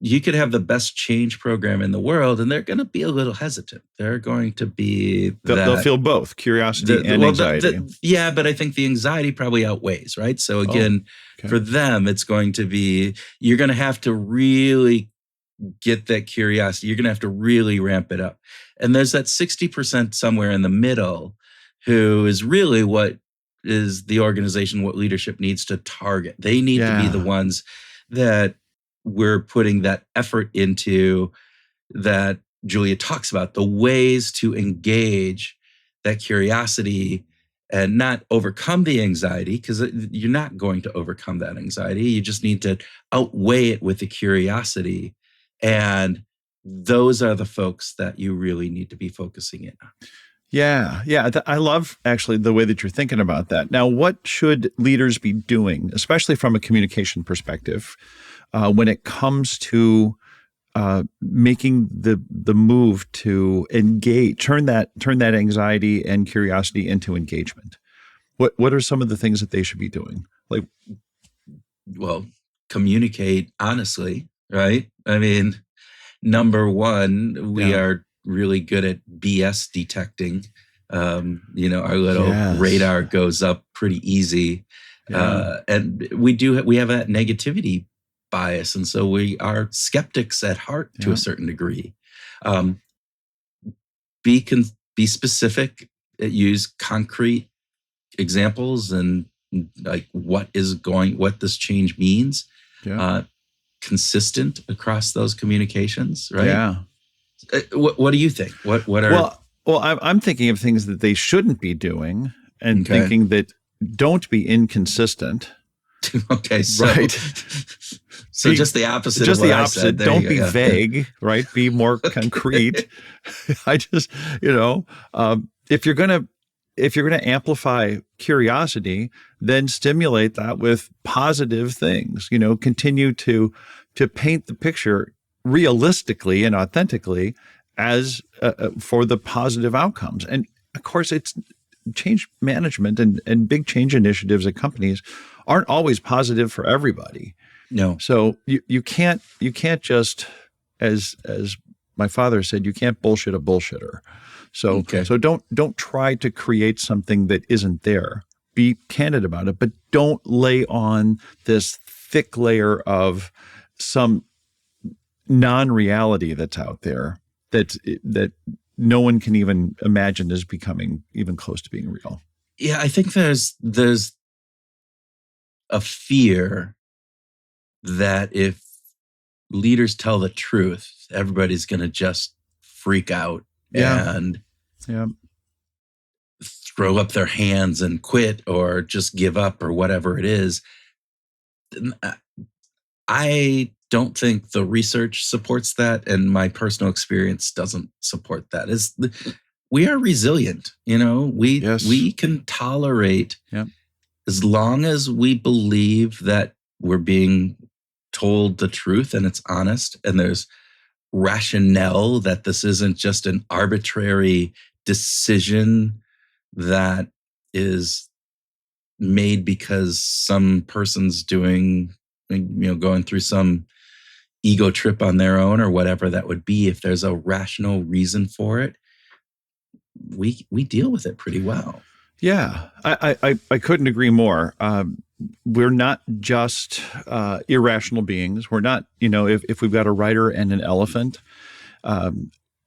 you could have the best change program in the world, and they're going to be a little hesitant. They're going to be they'll feel both curiosity and anxiety. But I think the anxiety probably outweighs, right? So again, for them, it's going to be, you're going to have to really get that curiosity. You're going to have to really ramp it up. And there's that 60% somewhere in the middle who is really what is the organization, what leadership needs to target. They need to be the ones that we're putting that effort into, that Julia talks about, the ways to engage that curiosity and not overcome the anxiety, because you're not going to overcome that anxiety. You just need to outweigh it with the curiosity. And those are the folks that you really need to be focusing in on. Yeah. I love actually the way that you're thinking about that. Now, what should leaders be doing, especially from a communication perspective, when it comes to making the move to engage, turn that anxiety and curiosity into engagement? What are some of the things that they should be doing? Well, communicate honestly, right? I mean, number one, we are really good at BS detecting. Our little radar goes up pretty easy. And we have that negativity bias. And so we are skeptics at heart to a certain degree. Be specific, use concrete examples and like what this change means. Consistent across those communications, right? Yeah. What do you think? What are I'm thinking of things that they shouldn't be doing, and thinking that don't be inconsistent. Okay, so right. So just the opposite. Just of what the I opposite. said. Don't be vague, right? Be more concrete. I just, if you're gonna amplify curiosity, then stimulate that with positive things. Continue to paint the picture realistically and authentically as for the positive outcomes. And of course, it's change management and big change initiatives at companies aren't always positive for everybody. No. So you can't just, as my father said, you can't bullshit a bullshitter. So don't try to create something that isn't there. Be candid about it, but don't lay on this thick layer of some non-reality that's out there that no one can even imagine is becoming even close to being real. Yeah, I think there's a fear that if leaders tell the truth, everybody's going to just freak out and throw up their hands and quit or just give up or whatever it is. I don't think the research supports that, and my personal experience doesn't support that. We are resilient, we can tolerate as long as we believe that we're being told the truth and it's honest and there's rationale, that this isn't just an arbitrary decision that is made because some person's going through some ego trip on their own or whatever that would be. If there's a rational reason for it, we deal with it pretty well. Yeah, I couldn't agree more. We're not just irrational beings. We're not, if we've got a rider and an elephant,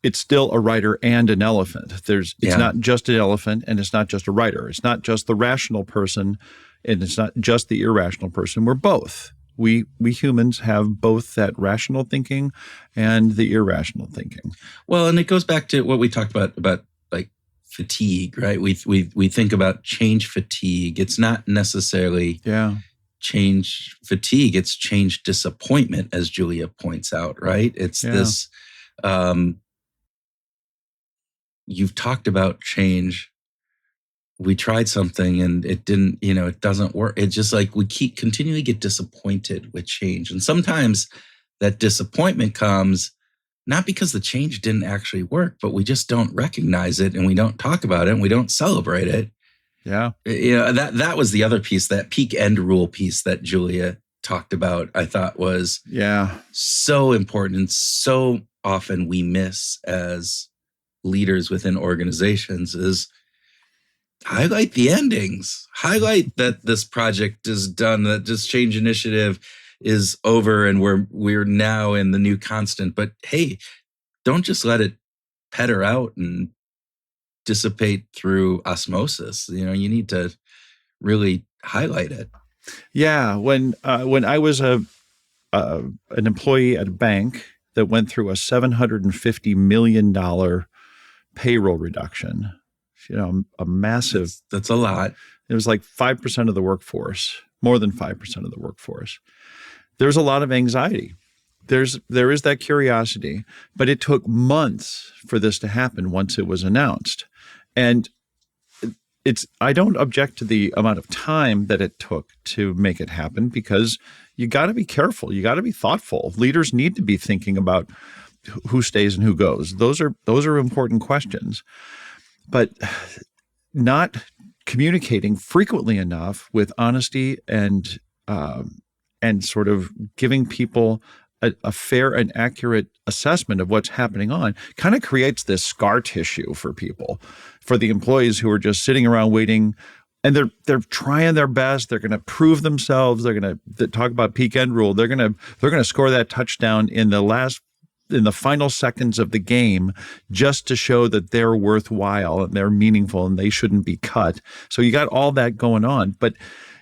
it's still a rider and an elephant. It's not just an elephant and it's not just a rider. It's not just the rational person and it's not just the irrational person. We're both. We humans have both that rational thinking and the irrational thinking. Well, and it goes back to what we talked about like fatigue, right? We think about change fatigue. It's not necessarily change fatigue. It's change disappointment, as Julia points out, right? It's this. You've talked about change. We tried something and it didn't, it doesn't work. It's just like we continually get disappointed with change. And sometimes that disappointment comes not because the change didn't actually work, but we just don't recognize it and we don't talk about it and we don't celebrate it. Yeah. That was the other piece, that peak end rule piece that Julia talked about, I thought was so important and so often we miss as leaders within organizations is highlight the endings, highlight that this project is done, that this change initiative is over and we're now in the new constant. But hey, don't just let it petter out and dissipate through osmosis. You need to really highlight it. Yeah, when I was an employee at a bank that went through a $750 million payroll reduction, a massive. That's a lot. It was like 5% of the workforce, more than 5% of the workforce. There's a lot of anxiety. There is that curiosity, but it took months for this to happen once it was announced. And I don't object to the amount of time that it took to make it happen because you got to be careful. You got to be thoughtful. Leaders need to be thinking about who stays and who goes. Those are important questions. But not communicating frequently enough with honesty and sort of giving people a fair and accurate assessment of what's happening on kind of creates this scar tissue for people, for the employees who are just sitting around waiting, and they're trying their best. They're going to prove themselves. They're going to talk about peak end rule. They're going to score that touchdown in the final seconds of the game just to show that they're worthwhile and they're meaningful and they shouldn't be cut. So you got all that going on, but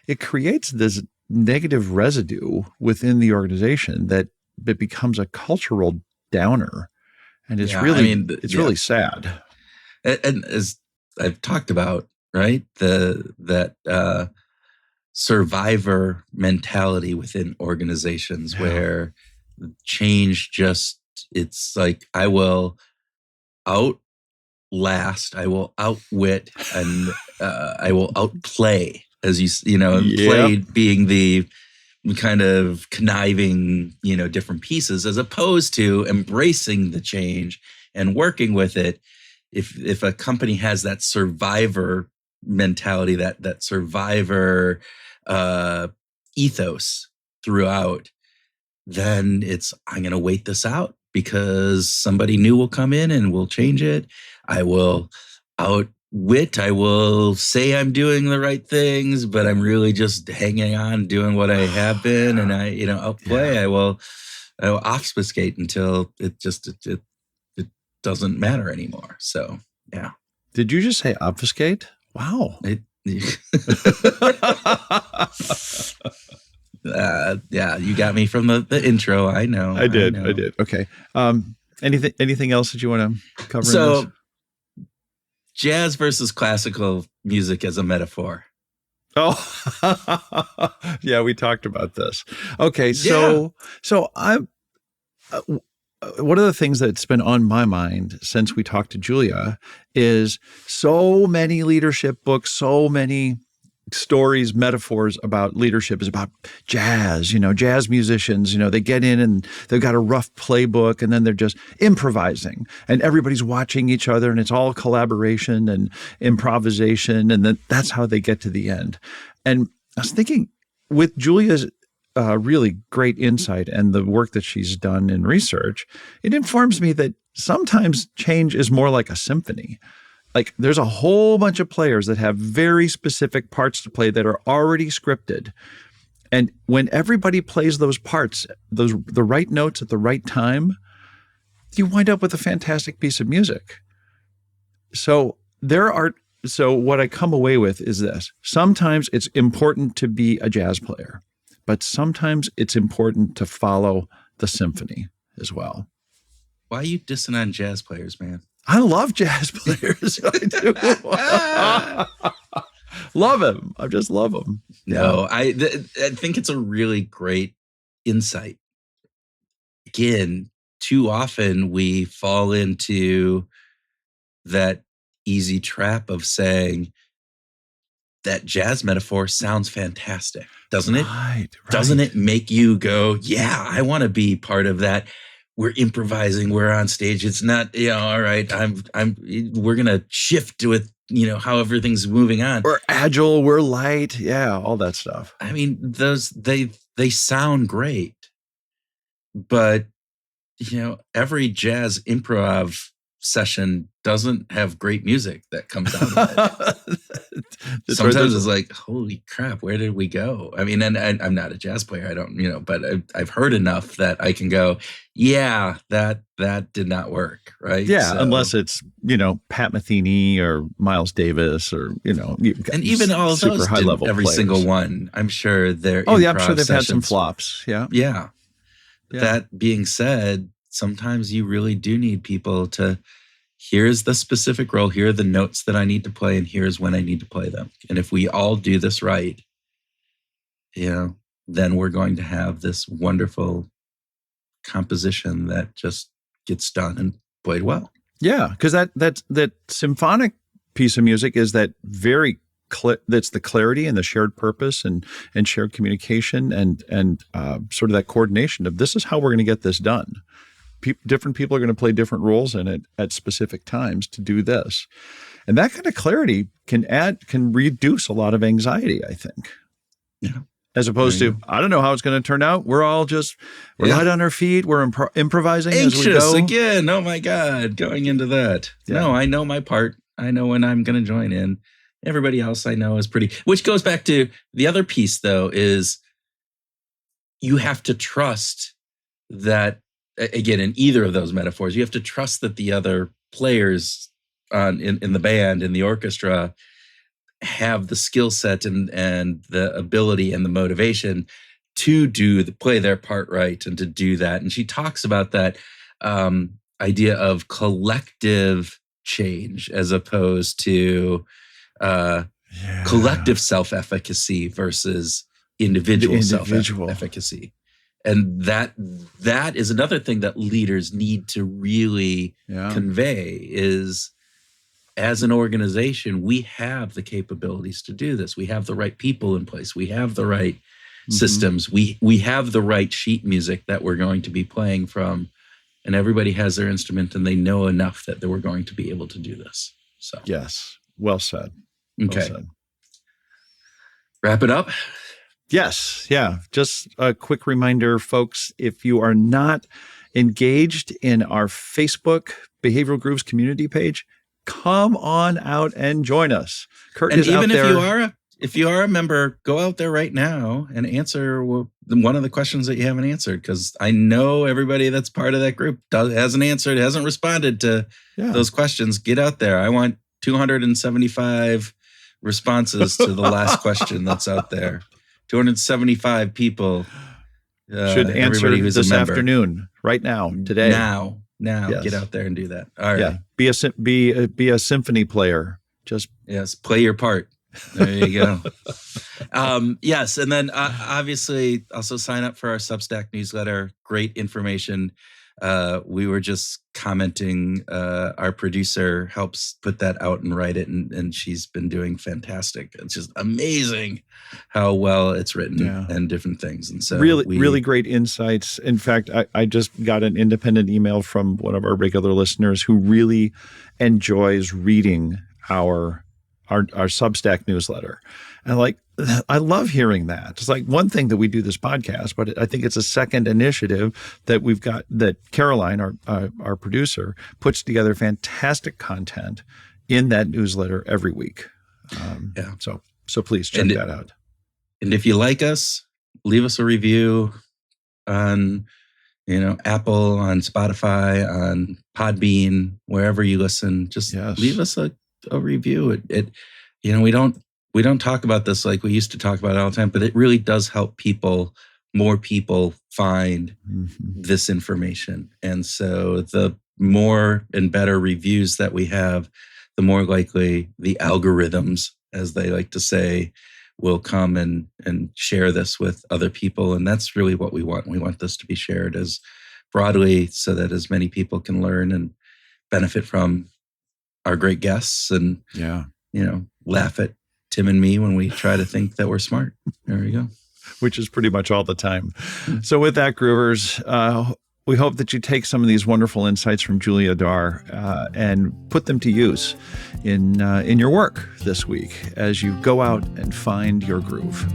it creates this negative residue within the organization that becomes a cultural downer. And it's really sad. And as I've talked about, right, that survivor mentality within organizations where change it's like, I will outlast, I will outwit, and I will outplay, as play being the kind of conniving, different pieces, as opposed to embracing the change and working with it, if a company has that survivor mentality, that survivor ethos throughout, then I'm going to wait this out because somebody new will come in and will change it. I will outwit. I will say I'm doing the right things, but I'm really just hanging on, doing what I have been, and outplay. I will obfuscate until it doesn't matter anymore. So yeah. Did you just say obfuscate? Wow. Yeah, you got me from the intro. I know. I did. Okay. Anything else that you want to cover? So, in this? Jazz versus classical music as a metaphor. Oh, yeah, we talked about this. Okay, so I'm. One of the things that's been on my mind since we talked to Julia is so many leadership books, so many stories, metaphors about leadership is about jazz, jazz musicians, they get in and they've got a rough playbook and then they're just improvising and everybody's watching each other and it's all collaboration and improvisation. And then that's how they get to the end. And I was thinking with Julia's really great insight and the work that she's done in research, it informs me that sometimes change is more like a symphony. Like there's a whole bunch of players that have very specific parts to play that are already scripted. And when everybody plays those parts, the right notes at the right time, you wind up with a fantastic piece of music. So what I come away with is this. Sometimes it's important to be a jazz player, but sometimes it's important to follow the symphony as well. Why are you dissing on jazz players, man? I love jazz players. I do. Love him. I just love him. No, I think it's a really great insight. Again, too often we fall into that easy trap of saying that jazz metaphor sounds fantastic, doesn't it? Right. Doesn't it make you go, yeah, I want to be part of that? We're improvising. We're on stage. It's not, all right. We're going to shift with, how everything's moving on. We're agile. We're light. Yeah. All that stuff. I mean, they sound great, but every jazz improv session doesn't have great music that comes out of it. Sometimes it's like, holy crap, where did we go? I mean, and I'm not a jazz player. I don't, but I've heard enough that I can go, yeah, that did not work, right? Yeah, so, unless it's, Pat Metheny or Miles Davis or, and even all of those high level every players. Single one. I'm sure they're I'm sure they've had some flops. Yeah. Yeah. That being said, sometimes you really do need people to, here's the specific role, here are the notes that I need to play, and here's when I need to play them. And if we all do this right, then we're going to have this wonderful composition that just gets done and played well. Yeah, because that symphonic piece of music is that very that's the clarity and the shared purpose and shared communication and sort of that coordination of this is how we're going to get this done. Different people are going to play different roles in it at specific times to do this. And that kind of clarity can reduce a lot of anxiety, I think. Yeah. As opposed to, I don't know how it's going to turn out. We're all light on our feet. We're improvising anxious as we go. Again. Oh my God. Going into that. Yeah. No, I know my part. I know when I'm going to join in. Everybody else I know is which goes back to the other piece though, is you have to trust that, again, in either of those metaphors, you have to trust that the other players in the band, in the orchestra, have the skill set and the ability and the motivation to play their part right and to do that. And she talks about that idea of collective change as opposed to collective self-efficacy versus individual self-efficacy. And that is another thing that leaders need to really convey is, as an organization, we have the capabilities to do this. We have the right people in place. We have the right systems. We have the right sheet music that we're going to be playing from and everybody has their instrument and they know enough that they were going to be able to do this. So, Yes. Well said. okay. Well said. Wrap it up. Yes. Yeah. Just a quick reminder, folks, if you are not engaged in our Facebook Behavioral Grooves community page, come on out and join us. Kurt And is out even there. if you are a member, go out there right now and answer one of the questions that you haven't answered, because I know everybody that's part of that group hasn't answered, hasn't responded to those questions. Get out there. I want 275 responses to the last question that's out there. 275 people should answer who's this a member. afternoon, right now, today. Now, Yes. Get out there and do that. All right. Yeah. Be a symphony player. Just play your part. There you go. Yes. And then obviously also sign up for our Substack newsletter. Great information. We were just commenting, our producer helps put that out and write it, and she's been doing fantastic. It's just amazing how well it's written and different things. And so really great insights. In fact, I just got an independent email from one of our regular listeners who really enjoys reading our Substack newsletter. And I love hearing that. It's like one thing that we do this podcast, but I think it's a second initiative that we've got, that Caroline, our producer, puts together fantastic content in that newsletter every week. So please check that out. And if you like us, leave us a review on, Apple, on Spotify, on Podbean, wherever you listen. Just leave us a review. We don't talk about this like we used to talk about it all the time, but it really does help more people find this information. And so the more and better reviews that we have, the more likely the algorithms, as they like to say, will come and share this with other people. And that's really what we want. We want this to be shared as broadly so that as many people can learn and benefit from our great guests and, laugh at Tim and me when we try to think that we're smart. There we go. Which is pretty much all the time. So with that, Groovers, we hope that you take some of these wonderful insights from Julia Dhar and put them to use in your work this week as you go out and find your groove.